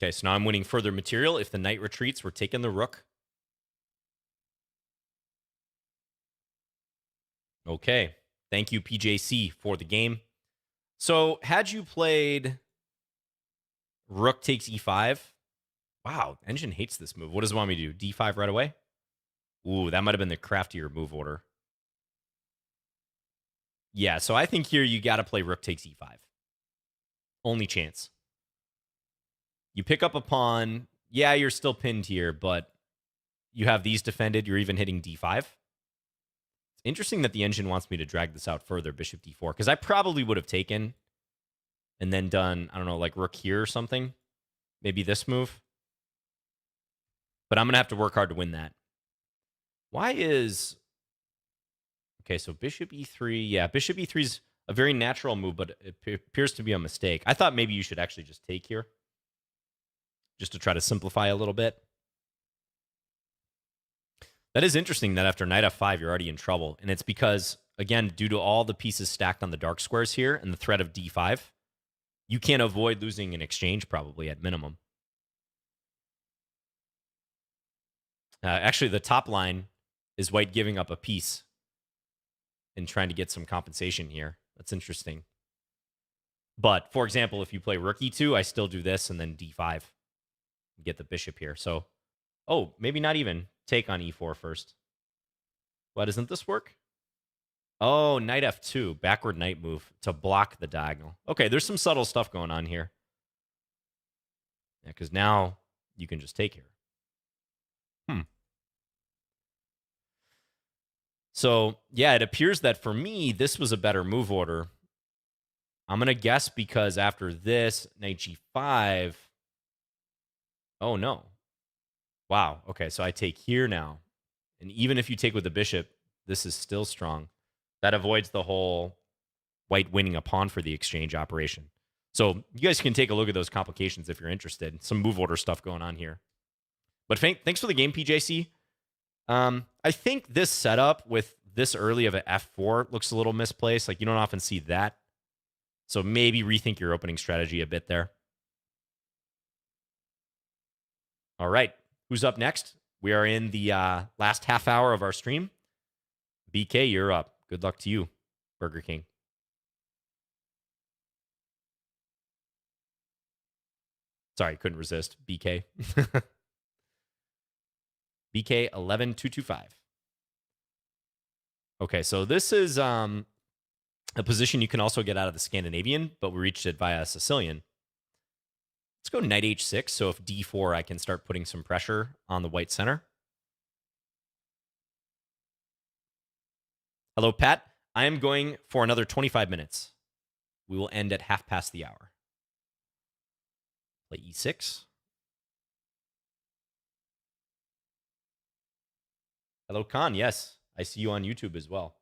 Okay, so now I'm winning further material. If the knight retreats, we're taking the rook. Okay. Thank you, PJC, for the game. So, had you played rook takes e5? Wow, Engine hates this move. What does it want me to do? d5 right away? Ooh, that might have been the craftier move order. Yeah, so I think here you got to play rook takes e5. Only chance. You pick up a pawn. Yeah, you're still pinned here, but you have these defended. You're even hitting d5. It's interesting that the Engine wants me to drag this out further, bishop d4, because I probably would have taken and then done, I don't know, like rook here or something. Maybe this move. But I'm going to have to work hard to win that. Why is... Okay, so bishop e3. Yeah, bishop e3 is a very natural move, but it appears to be a mistake. I thought maybe you should actually just take here, just to try to simplify a little bit. That is interesting that after knight f5, you're already in trouble. And it's because, again, due to all the pieces stacked on the dark squares here and the threat of d5, you can't avoid losing an exchange probably at minimum. Actually, the top line is white giving up a piece and trying to get some compensation here. That's interesting. But, for example, if you play rook e2, I still do this and then d5. Get the bishop here. So, oh, maybe not even. Take on e4 first. Why doesn't this work? Oh, knight f2. Backward knight move to block the diagonal. Okay, there's some subtle stuff going on here. Yeah, because now you can just take here. So, yeah, it appears that for me, this was a better move order. I'm going to guess because after this, knight g5. Oh, no. Wow. Okay, so I take here now. And even if you take with the bishop, this is still strong. That avoids the whole white winning a pawn for the exchange operation. So you guys can take a look at those complications if you're interested. Some move order stuff going on here. But thanks for the game, PJC. I think this setup with this early of an f4 looks a little misplaced. Like, you don't often see that. So maybe rethink your opening strategy a bit there. All right. Who's up next? We are in the last half hour of our stream. BK, you're up. Good luck to you, Burger King. Sorry, couldn't resist. BK. BK 11225. Okay, so this is a position you can also get out of the Scandinavian, but we reached it via Sicilian. Let's go knight h6. So if d4, I can start putting some pressure on the white center. Hello, Pat. I am going for another 25 minutes. We will end at half past the hour. Play e6. Hello, Khan. Yes, I see you on YouTube as well.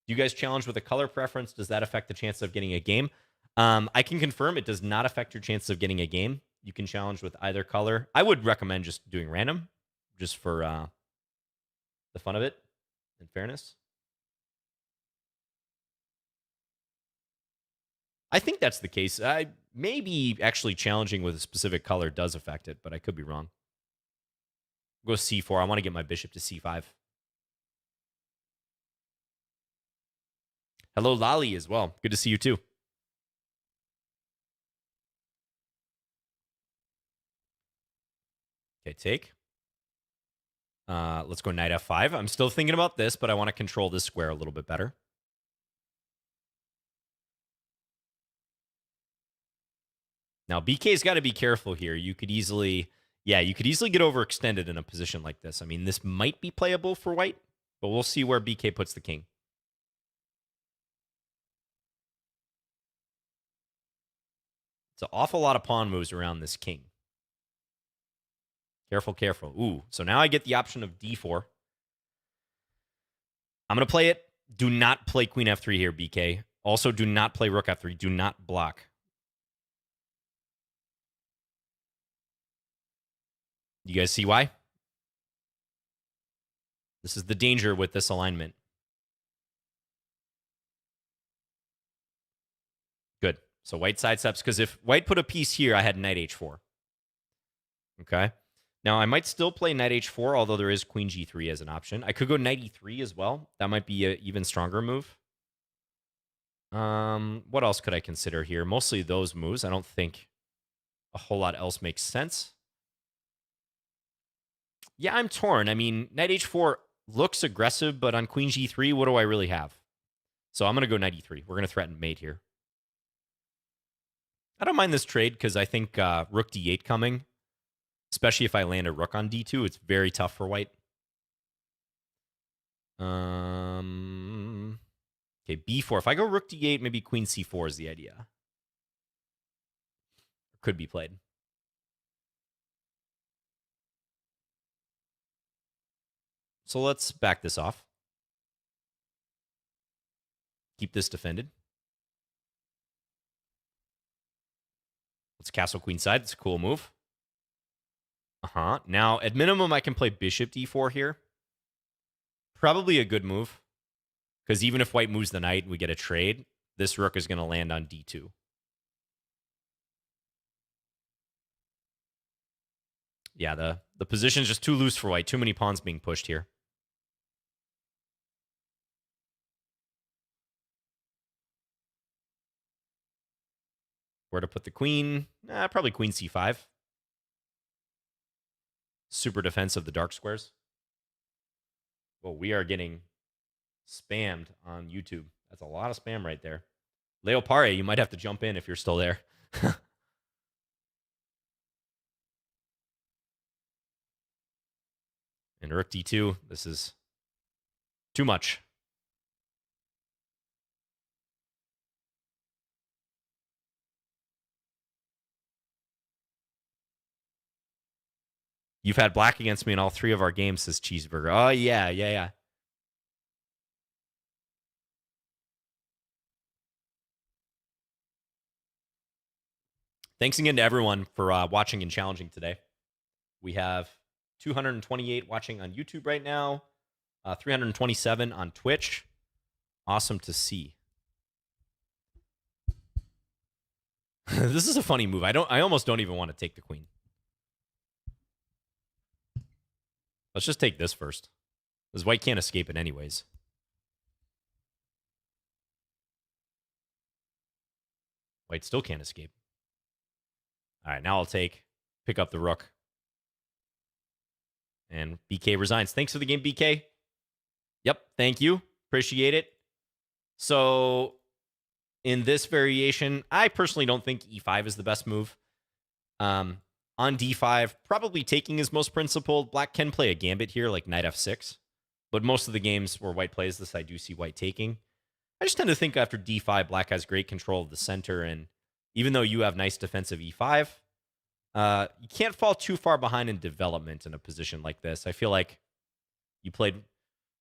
Do you guys challenge with a color preference? Does that affect the chance of getting a game? I can confirm it does not affect your chances of getting a game. You can challenge with either color. I would recommend just doing random, just for the fun of it and fairness. I think that's the case. Maybe actually challenging with a specific color does affect it, but I could be wrong. Go c4. I want to get my bishop to c5. Hello, Lali, as well. Good to see you, too. Okay, take. Let's go knight f5. I'm still thinking about this, but I want to control this square a little bit better. Now, BK's got to be careful here. You could easily, you could easily get overextended in a position like this. I mean, this might be playable for white, but we'll see where BK puts the king. It's an awful lot of pawn moves around this king. Careful, careful. Ooh, so now I get the option of d4. I'm going to play it. Do not play queen f3 here, BK. Also, do not play rook f3. Do not block. You guys see why? This is the danger with this alignment. Good. So white sidesteps, because if white put a piece here, I had knight h4. Okay. Now, I might still play knight h4, although there is queen g3 as an option. I could go knight e3 as well. That might be an even stronger move. What else could I consider here? Mostly those moves. I don't think a whole lot else makes sense. Yeah, I'm torn. I mean, knight h4 looks aggressive, but on queen g3, what do I really have? So I'm going to go knight e3. We're going to threaten mate here. I don't mind this trade because I think rook d8 coming, especially if I land a rook on d2, it's very tough for white. Okay, b4. If I go rook d8, maybe queen c4 is the idea. Could be played. So let's back this off. Keep this defended. Let's castle queenside. It's a cool move. Now, at minimum, I can play bishop d4 here. Probably a good move. Because even if white moves the knight and we get a trade, this rook is going to land on d2. Yeah, the position's just too loose for white. Too many pawns being pushed here. Where to put the queen? Probably queen c5. Super defense of the dark squares. Well, we are getting spammed on YouTube. That's a lot of spam right there. Leo Pare, you might have to jump in if you're still there. And rook d2, this is too much. You've had black against me in all 3 of our games, says Cheeseburger. Oh, yeah. Thanks again to everyone for watching and challenging today. We have 228 watching on YouTube right now, 327 on Twitch. Awesome to see. This is a funny move. I almost don't even want to take the queen. Let's just take this first. Because white can't escape it anyways. White still can't escape. All right, now I'll pick up the rook. And BK resigns. Thanks for the game, BK. Yep, thank you. Appreciate it. So in this variation, I personally don't think e5 is the best move. On d5, probably taking is most principled. Black can play a gambit here, like knight f6. But most of the games where white plays this, I do see white taking. I just tend to think after d5, black has great control of the center. And even though you have nice defensive e5, you can't fall too far behind in development in a position like this. I feel like you played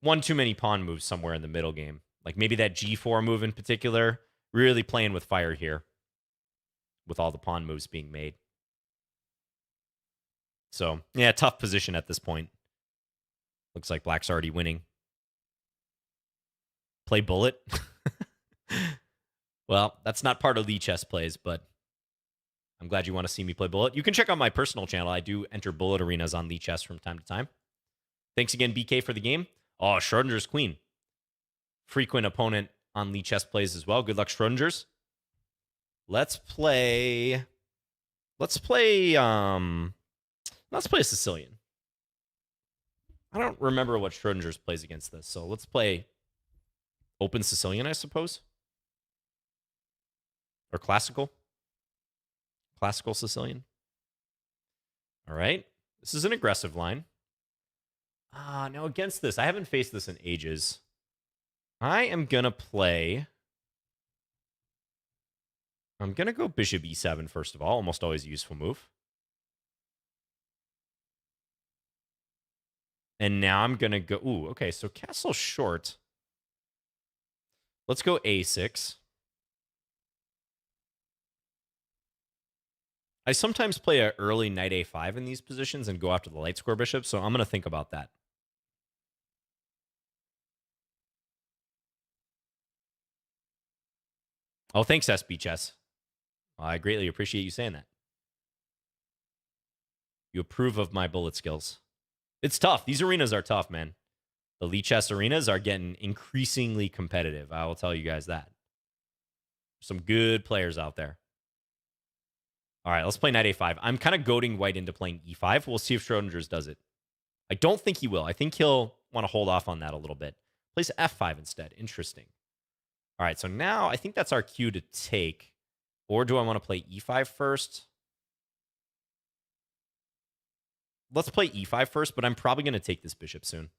one too many pawn moves somewhere in the middle game. Like maybe that G4 move in particular. Really playing with fire here with all the pawn moves being made. So, yeah, tough position at this point. Looks like Black's already winning. Play bullet. Well, that's not part of Lichess plays, but I'm glad you want to see me play bullet. You can check out my personal channel. I do enter bullet arenas on Lichess from time to time. Thanks again, BK, for the game. Oh, Schrodinger's queen. Frequent opponent on Lichess plays as well. Good luck, Schrodinger's. Let's play a Sicilian. I don't remember what Schrodinger's plays against this, so let's play open Sicilian, I suppose. Or classical. Classical Sicilian. All right. This is an aggressive line. Now against this, I haven't faced this in ages. I am going to play... I'm going to go bishop e7 first of all. Almost always a useful move. And now I'm going to go... Ooh, okay, so castle short. Let's go a6. I sometimes play an early knight a5 in these positions and go after the light square bishop, so I'm going to think about that. Oh, thanks, SB Chess. I greatly appreciate you saying that. You approve of my bullet skills. It's tough. These arenas are tough, man. The Lichess arenas are getting increasingly competitive. I will tell you guys that. Some good players out there. All right, let's play knight a5. I'm kind of goading white into playing e5. We'll see if Schrodinger's does it. I don't think he will. I think he'll want to hold off on that a little bit. Plays f5 instead. Interesting. All right, so now I think that's our cue to take. Or do I want to play e5 first? Let's play e5 first, but I'm probably going to take this bishop soon.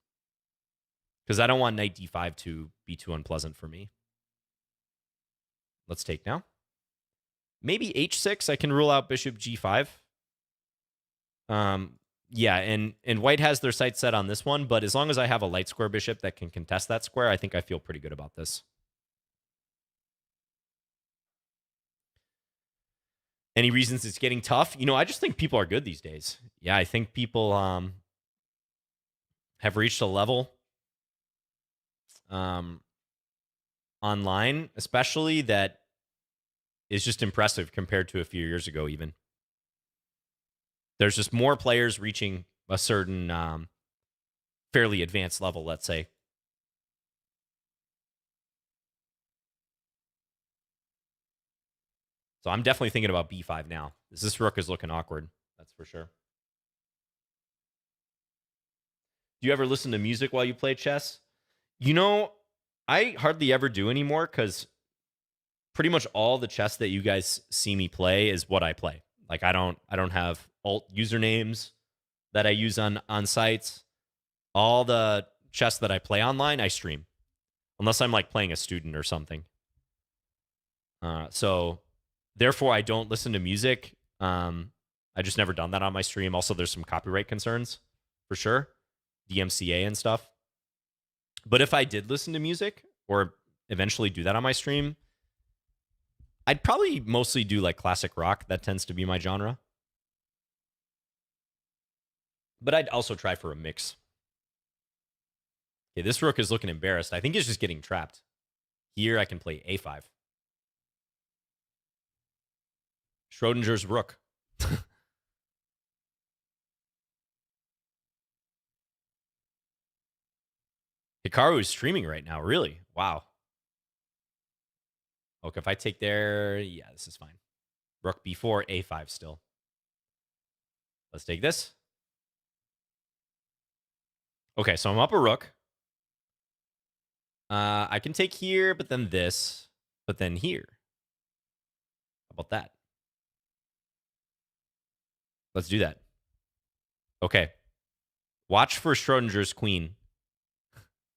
Because I don't want knight d5 to be too unpleasant for me. Let's take now. Maybe h6. I can rule out bishop g5. Yeah, and white has their sights set on this one, but as long as I have a light square bishop that can contest that square, I think I feel pretty good about this. Any reasons it's getting tough? You know, I just think people are good these days. Yeah, I think people have reached a level online, especially, that is just impressive compared to a few years ago even. There's just more players reaching a certain fairly advanced level, let's say. So I'm definitely thinking about b5 now. This rook is looking awkward. That's for sure. Do you ever listen to music while you play chess? You know, I hardly ever do anymore because pretty much all the chess that you guys see me play is what I play. Like I don't have alt usernames that I use on sites. All the chess that I play online, I stream. Unless I'm like playing a student or something. So therefore I don't listen to music. I just never done that on my stream. Also, there's some copyright concerns for sure. DMCA and stuff. But if I did listen to music or eventually do that on my stream, I'd probably mostly do like classic rock. That tends to be my genre. But I'd also try for a mix. Okay, this rook is looking embarrassed. I think he's just getting trapped. Here I can play a5. Schrodinger's rook. Hikaru is streaming right now. Really? Wow. Okay, if I take there, yeah, this is fine. Rook b4, a5 still. Let's take this. Okay, so I'm up a rook. I can take here, but then this, but then here. How about that? Let's do that. Okay. Watch for Schrodinger's queen.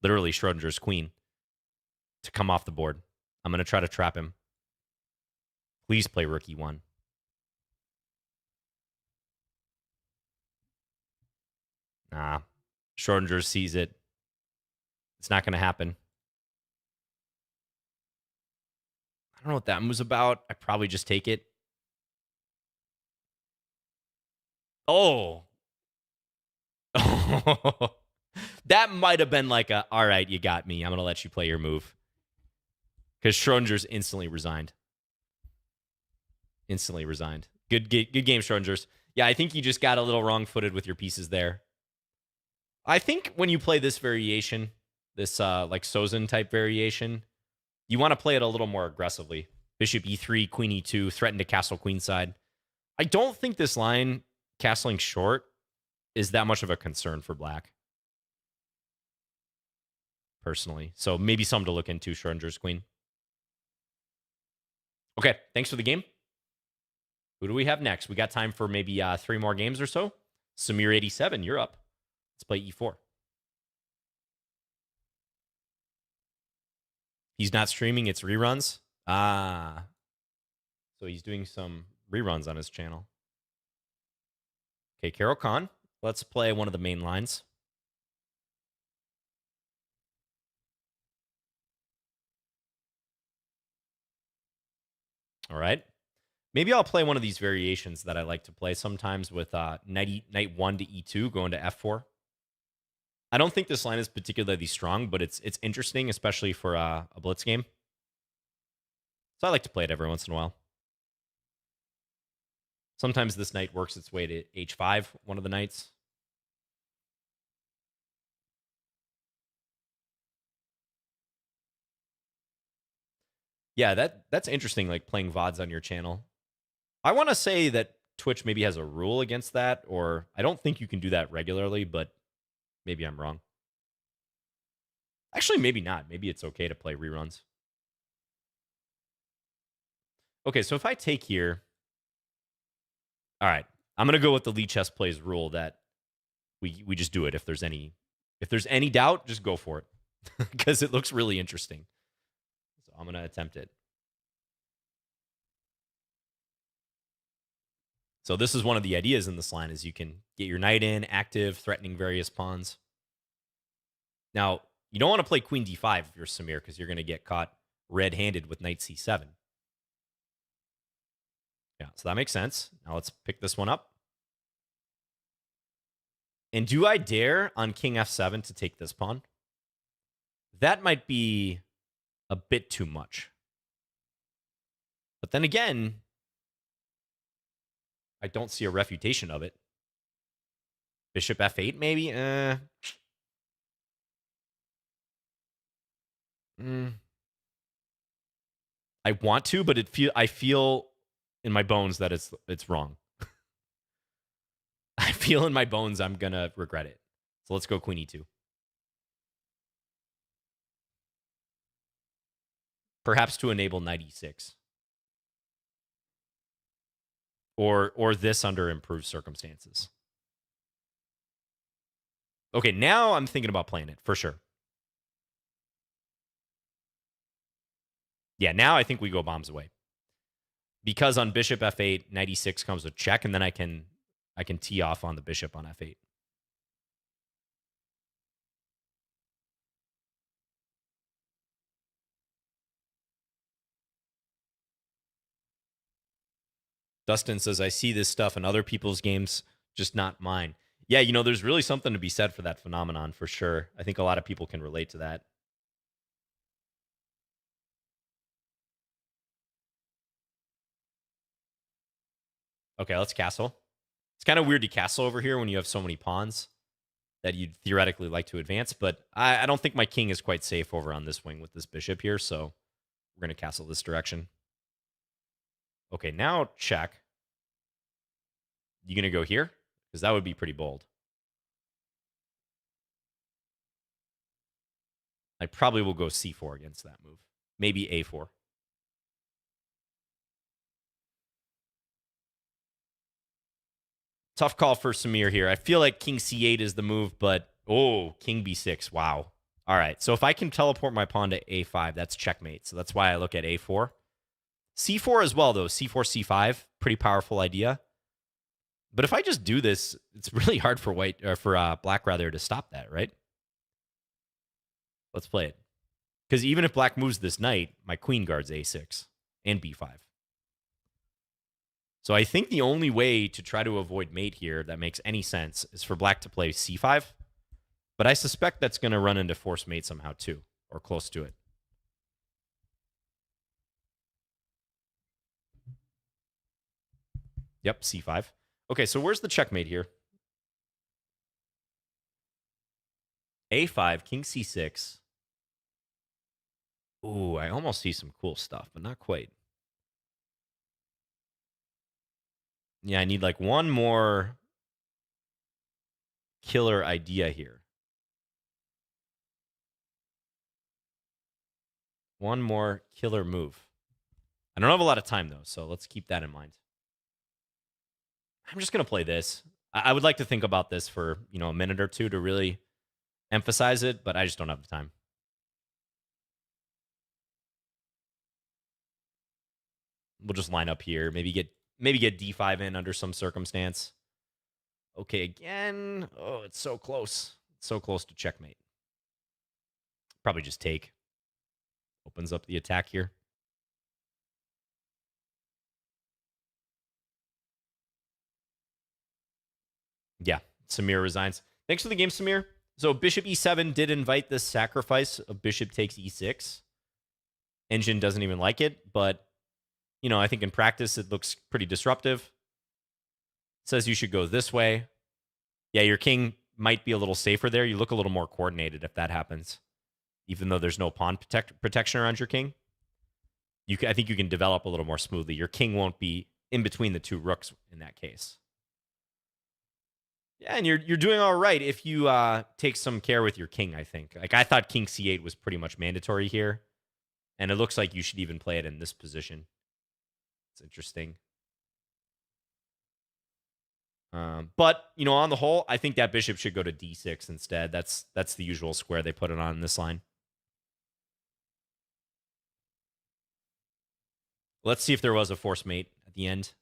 Literally Schrodinger's queen. To come off the board. I'm going to try to trap him. Please play rook e1. Nah. Schrodinger sees it. It's not going to happen. I don't know what that move's about. I probably just take it. Oh. That might have been like all right, you got me. I'm going to let you play your move. Because Schrodinger's instantly resigned. Instantly resigned. Good game, Schrodinger's. Yeah, I think you just got a little wrong-footed with your pieces there. I think when you play this variation, this like Sozin type variation, you want to play it a little more aggressively. Bishop e3, queen e2, threaten to castle queenside. I don't think this line, castling short, is that much of a concern for black. Personally. So maybe something to look into, Schrodinger's queen. Okay, thanks for the game. Who do we have next? We got time for maybe 3 more games or so. Samir87, you're up. Let's play e4. He's not streaming, it's reruns. Ah. So he's doing some reruns on his channel. Okay, Carol Khan. Let's play one of the main lines. All right. Maybe I'll play one of these variations that I like to play sometimes with knight 1 to e2, going to f4. I don't think this line is particularly strong, but it's interesting, especially for a blitz game. So I like to play it every once in a while. Sometimes this knight works its way to h5, one of the knights. Yeah, that's interesting, like playing VODs on your channel. I want to say that Twitch maybe has a rule against that, or I don't think you can do that regularly, but maybe I'm wrong. Actually, maybe not. Maybe it's okay to play reruns. Okay, so if I take here... All right, I'm going to go with the Lichess plays rule that we just do it. If there's any doubt, just go for it. Because it looks really interesting. So I'm going to attempt it. So this is one of the ideas in this line is you can get your knight in, active, threatening various pawns. Now, you don't want to play queen d5 if you're Samir, because you're going to get caught red-handed with knight c7. Yeah, so that makes sense. Now let's pick this one up. And do I dare on king f7 to take this pawn? That might be a bit too much. But then again, I don't see a refutation of it. Bishop f8, maybe? I want to, but I feel in my bones that it's wrong. I feel in my bones I'm going to regret it. So let's go queen e2. Perhaps to enable knight e6. Or this under improved circumstances. Okay, now I'm thinking about playing it, for sure. Yeah, now I think we go bombs away. Because on bishop f8, knight e6 comes with check, and then I can tee off on the bishop on f8. Dustin says, I see this stuff in other people's games, just not mine. Yeah, there's really something to be said for that phenomenon, for sure. I think a lot of people can relate to that. Okay, let's castle. It's kind of weird to castle over here when you have so many pawns that you'd theoretically like to advance, but I don't think my king is quite safe over on this wing with this bishop here, so we're going to castle this direction. Okay, now check. You going to go here? Because that would be pretty bold. I probably will go c4 against that move. Maybe a4. Tough call for Samir here. I feel like king c8 is the move, but... Oh, king b6. Wow. All right, so if I can teleport my pawn to a5, that's checkmate. So that's why I look at a4. c4 as well, though. c4, c5. Pretty powerful idea. But if I just do this, it's really hard for black rather to stop that, right? Let's play it. Because even if black moves this knight, my queen guards a6. and b5. So I think the only way to try to avoid mate here that makes any sense is for black to play c5. But I suspect that's going to run into force mate somehow too, or close to it. Yep, c5. Okay, so where's the checkmate here? a5, king c6. Ooh, I almost see some cool stuff, but not quite. Yeah, I need like one more killer idea here. One more killer move. I don't have a lot of time, though, so let's keep that in mind. I'm just going to play this. I would like to think about this for, a minute or two to really emphasize it, but I just don't have the time. We'll just line up here. Maybe get d5 in under some circumstance. Okay, again. Oh, it's so close. It's so close to checkmate. Probably just take. Opens up the attack here. Yeah, Samir resigns. Thanks for the game, Samir. So bishop e7 did invite this sacrifice of bishop takes e6. Engine doesn't even like it, but, I think in practice it looks pretty disruptive. It says you should go this way. Yeah, your king might be a little safer there. You look a little more coordinated if that happens, even though there's no pawn protection around your king. I think you can develop a little more smoothly. Your king won't be in between the two rooks in that case. Yeah, and you're doing all right if you take some care with your king, I think. Like, I thought king c8 was pretty much mandatory here, and it looks like you should even play it in this position. It's interesting. But, on the whole, I think that bishop should go to d6 instead. That's the usual square they put it on in this line. Let's see if there was a force mate at the end.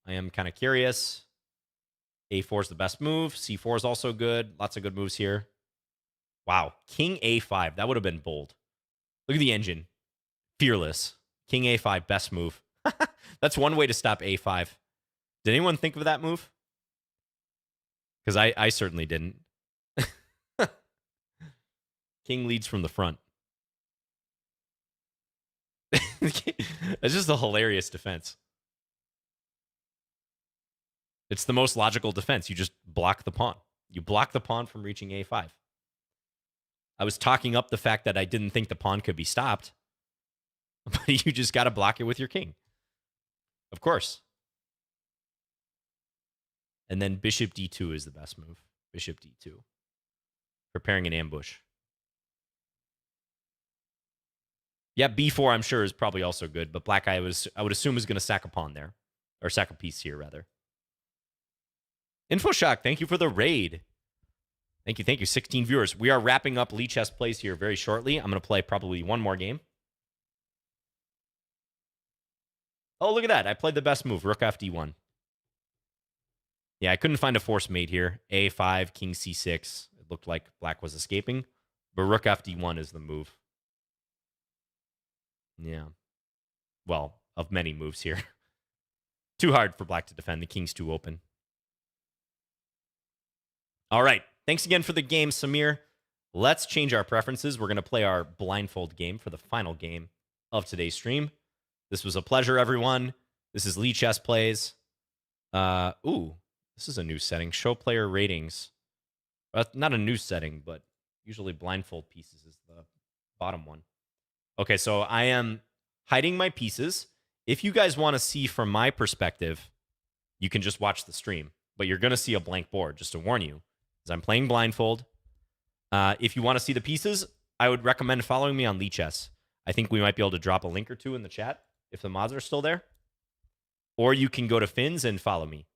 I am kind of curious. a4 is the best move. c4 is also good. Lots of good moves here. Wow. King a5. That would have been bold. Look at the engine. Fearless. King a5, best move. That's one way to stop a5. Did anyone think of that move? Because I certainly didn't. King leads from the front. It's just a hilarious defense. It's the most logical defense. You just block the pawn. You block the pawn from reaching a5. I was talking up the fact that I didn't think the pawn could be stopped. But you just got to block it with your king. Of course. And then bishop d2 is the best move. Bishop d2. Preparing an ambush. Yeah, b4 I'm sure is probably also good, but black I would assume is going to sack a pawn there. Or sack a piece here, rather. InfoShock, thank you for the raid. Thank you. 16 viewers. We are wrapping up Lichess Plays here very shortly. I'm going to play probably one more game. Oh, look at that. I played the best move, rook fd1. Yeah, I couldn't find a force mate here. a5, king c6. It looked like black was escaping. But rook fd1 is the move. Yeah. Well, of many moves here. Too hard for black to defend. The king's too open. All right. Thanks again for the game, Samir. Let's change our preferences. We're going to play our blindfold game for the final game of today's stream. This was a pleasure, everyone. This is Lichess Plays. This is a new setting. Show player ratings. Not a new setting, but usually blindfold pieces is the bottom one. Okay, so I am hiding my pieces. If you guys want to see from my perspective, you can just watch the stream. But you're going to see a blank board, just to warn you, because I'm playing blindfold. If you want to see the pieces, I would recommend following me on Lichess. I think we might be able to drop a link or two in the chat if the mods are still there. Or you can go to Fins and follow me.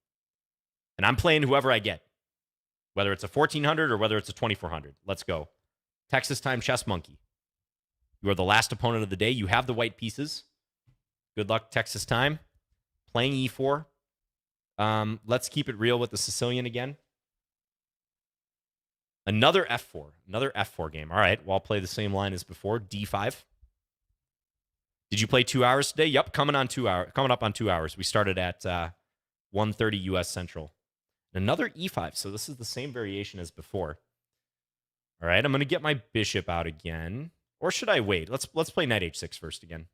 And I'm playing whoever I get, whether it's a 1400 or whether it's a 2400. Let's go. Texas Time Chess Monkey. You are the last opponent of the day. You have the white pieces. Good luck, Texas Time. Playing e4. Let's keep it real with the Sicilian again. Another f4. Another f4 game. All right, well, I'll play the same line as before. d5. Did you play 2 hours today? Yep, coming up on 2 hours. We started at 1:30 US Central. Another e5. So this is the same variation as before. All right, I'm going to get my bishop out again. Or should I wait? Let's play knight h6 first again.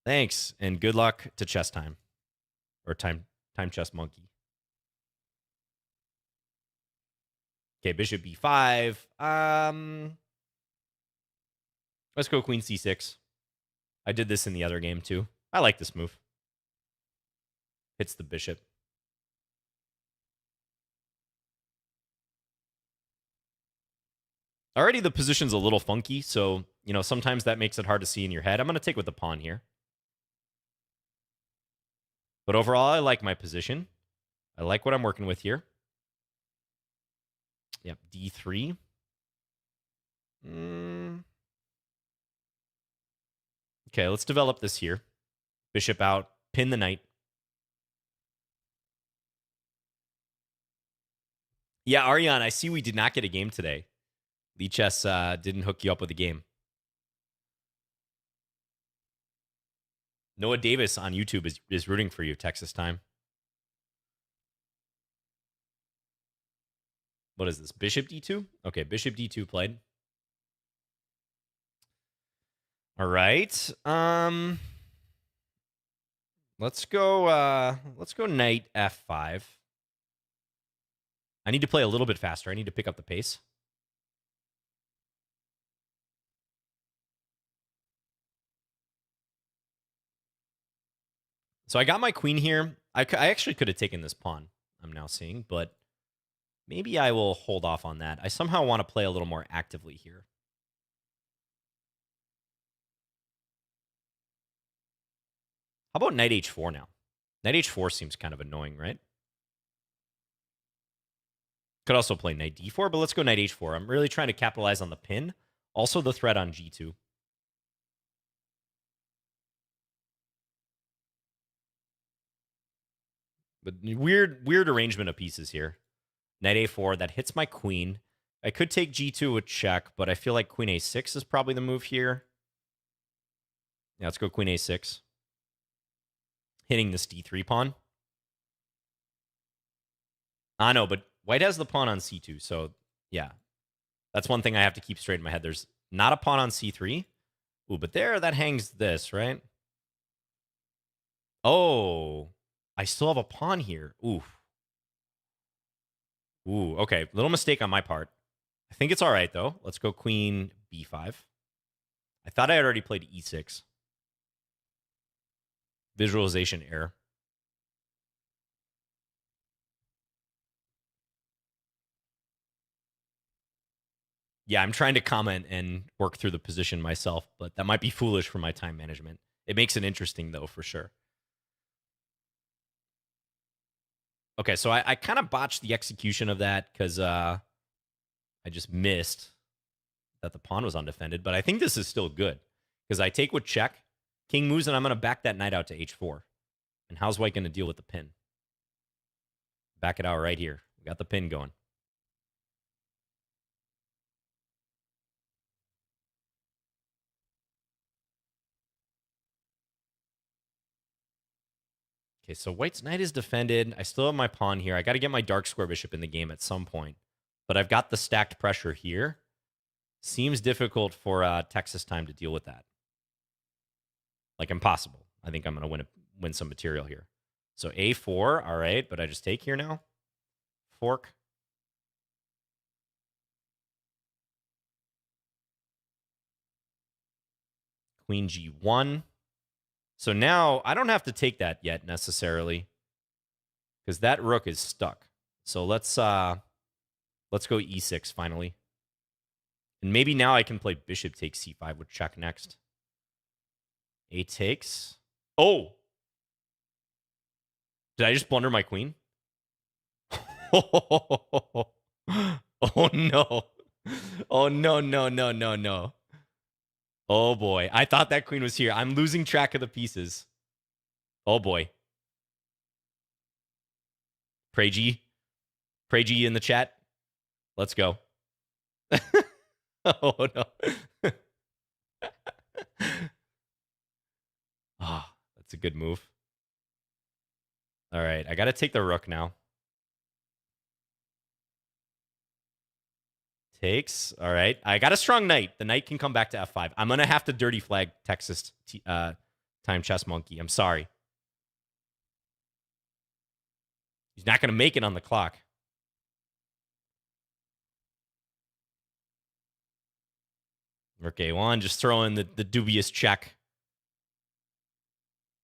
Thanks, and good luck to chess time. Or time chess monkey. Okay, bishop b5. Let's go queen c6. I did this in the other game too. I like this move. Hits the bishop. Already the position's a little funky, so, you know, sometimes that makes it hard to see in your head. I'm going to take with the pawn here. But overall, I like my position. I like what I'm working with here. Yep, d3. Okay, let's develop this here. Bishop out, pin the knight. Yeah, Aryan, I see we did not get a game today. Lichess didn't hook you up with a game. Noah Davis on YouTube is rooting for you, Texas time. What is this? Bishop d2? Okay, bishop d2 played. All right. Let's go knight f5. I need to play a little bit faster. I need to pick up the pace. So I got my queen here. I actually could have taken this pawn, I'm now seeing, but maybe I will hold off on that. I somehow want to play a little more actively here. How about knight h4 now? Knight h4 seems kind of annoying, right? Could also play knight d4, but let's go knight h4. I'm really trying to capitalize on the pin. Also the threat on g2. But weird arrangement of pieces here. Knight a4, that hits my queen. I could take g2 with check, but I feel like queen a6 is probably the move here. Yeah, let's go queen a6. Hitting this d3 pawn. I know, but white has the pawn on c2, so yeah. That's one thing I have to keep straight in my head. There's not a pawn on c3. Ooh, but there, that hangs this, right? Oh, I still have a pawn here. Ooh. Ooh, okay. Little mistake on my part. I think it's all right, though. Let's go queen b5. I thought I had already played e6. Visualization error. Yeah, I'm trying to comment and work through the position myself, but that might be foolish for my time management. It makes it interesting, though, for sure. Okay, so I kind of botched the execution of that because I just missed that the pawn was undefended. But I think this is still good because I take with check, king moves, and I'm going to back that knight out to h4. And how's white going to deal with the pin? Back it out right here. We got the pin going. Okay, so white's knight is defended. I still have my pawn here. I got to get my dark square bishop in the game at some point. But I've got the stacked pressure here. Seems difficult for Texas time to deal with that. Like impossible. I think I'm going to win some material here. So a4, all right, but I just take here now. Fork. Queen g1. So now I don't have to take that yet necessarily because that rook is stuck. So let's go e6 finally. And maybe now I can play bishop takes c5 with check next. A takes. Oh! Did I just blunder my queen? Oh no. Oh no. Oh boy. I thought that queen was here. I'm losing track of the pieces. Oh boy. Pray G in the chat. Let's go. Oh, no. Ah, that's a good move. All right, I got to take the rook now. Takes. All right. I got a strong knight. The knight can come back to f5. I'm going to have to dirty flag Texas Time Chess Monkey. I'm sorry. He's not going to make it on the clock. Rook A1, just throw in the dubious check.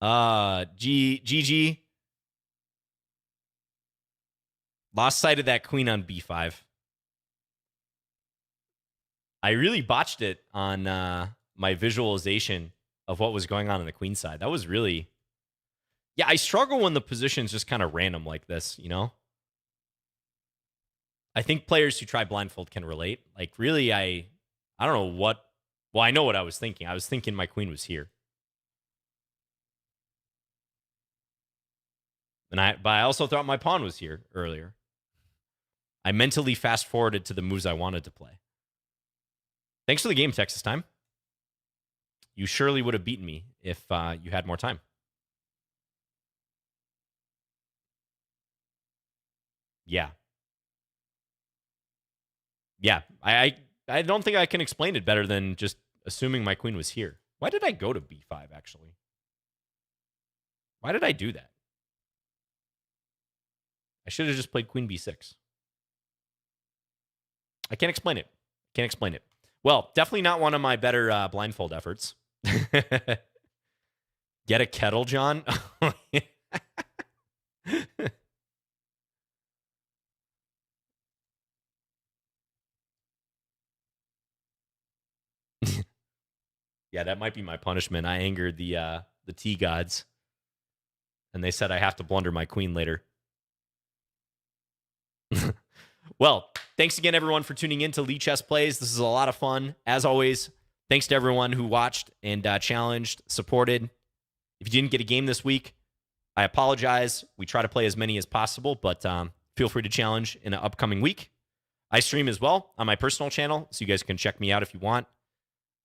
GG. Lost sight of that queen on B5. I really botched it on my visualization of what was going on the queen side. That was really... Yeah, I struggle when the position's just kind of random like this, you know? I think players who try blindfold can relate. Like, really, I don't know what... Well, I know what I was thinking. I was thinking my queen was here. But I also thought my pawn was here earlier. I mentally fast-forwarded to the moves I wanted to play. Thanks for the game, Texas Time. You surely would have beaten me if you had more time. Yeah. Yeah. I don't think I can explain it better than just assuming my queen was here. Why did I go to B5, actually? Why did I do that? I should have just played queen B6. I can't explain it. Can't explain it. Well, definitely not one of my better blindfold efforts. Get a kettle, John? Yeah, that might be my punishment. I angered the tea gods, and they said I have to blunder my queen later. Well, thanks again, everyone, for tuning in to Lichess Plays. This is a lot of fun. As always, thanks to everyone who watched and challenged, supported. If you didn't get a game this week, I apologize. We try to play as many as possible, but feel free to challenge in an upcoming week. I stream as well on my personal channel, so you guys can check me out if you want.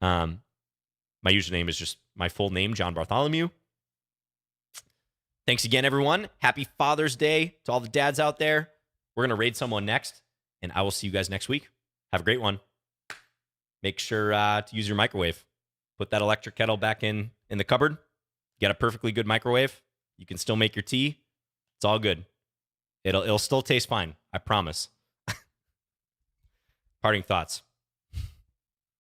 My username is just my full name, John Bartholomew. Thanks again, everyone. Happy Father's Day to all the dads out there. We're going to raid someone next, and I will see you guys next week. Have a great one. Make sure to use your microwave. Put that electric kettle back in the cupboard. Get a perfectly good microwave. You can still make your tea. It's all good. It'll still taste fine. I promise. Parting thoughts.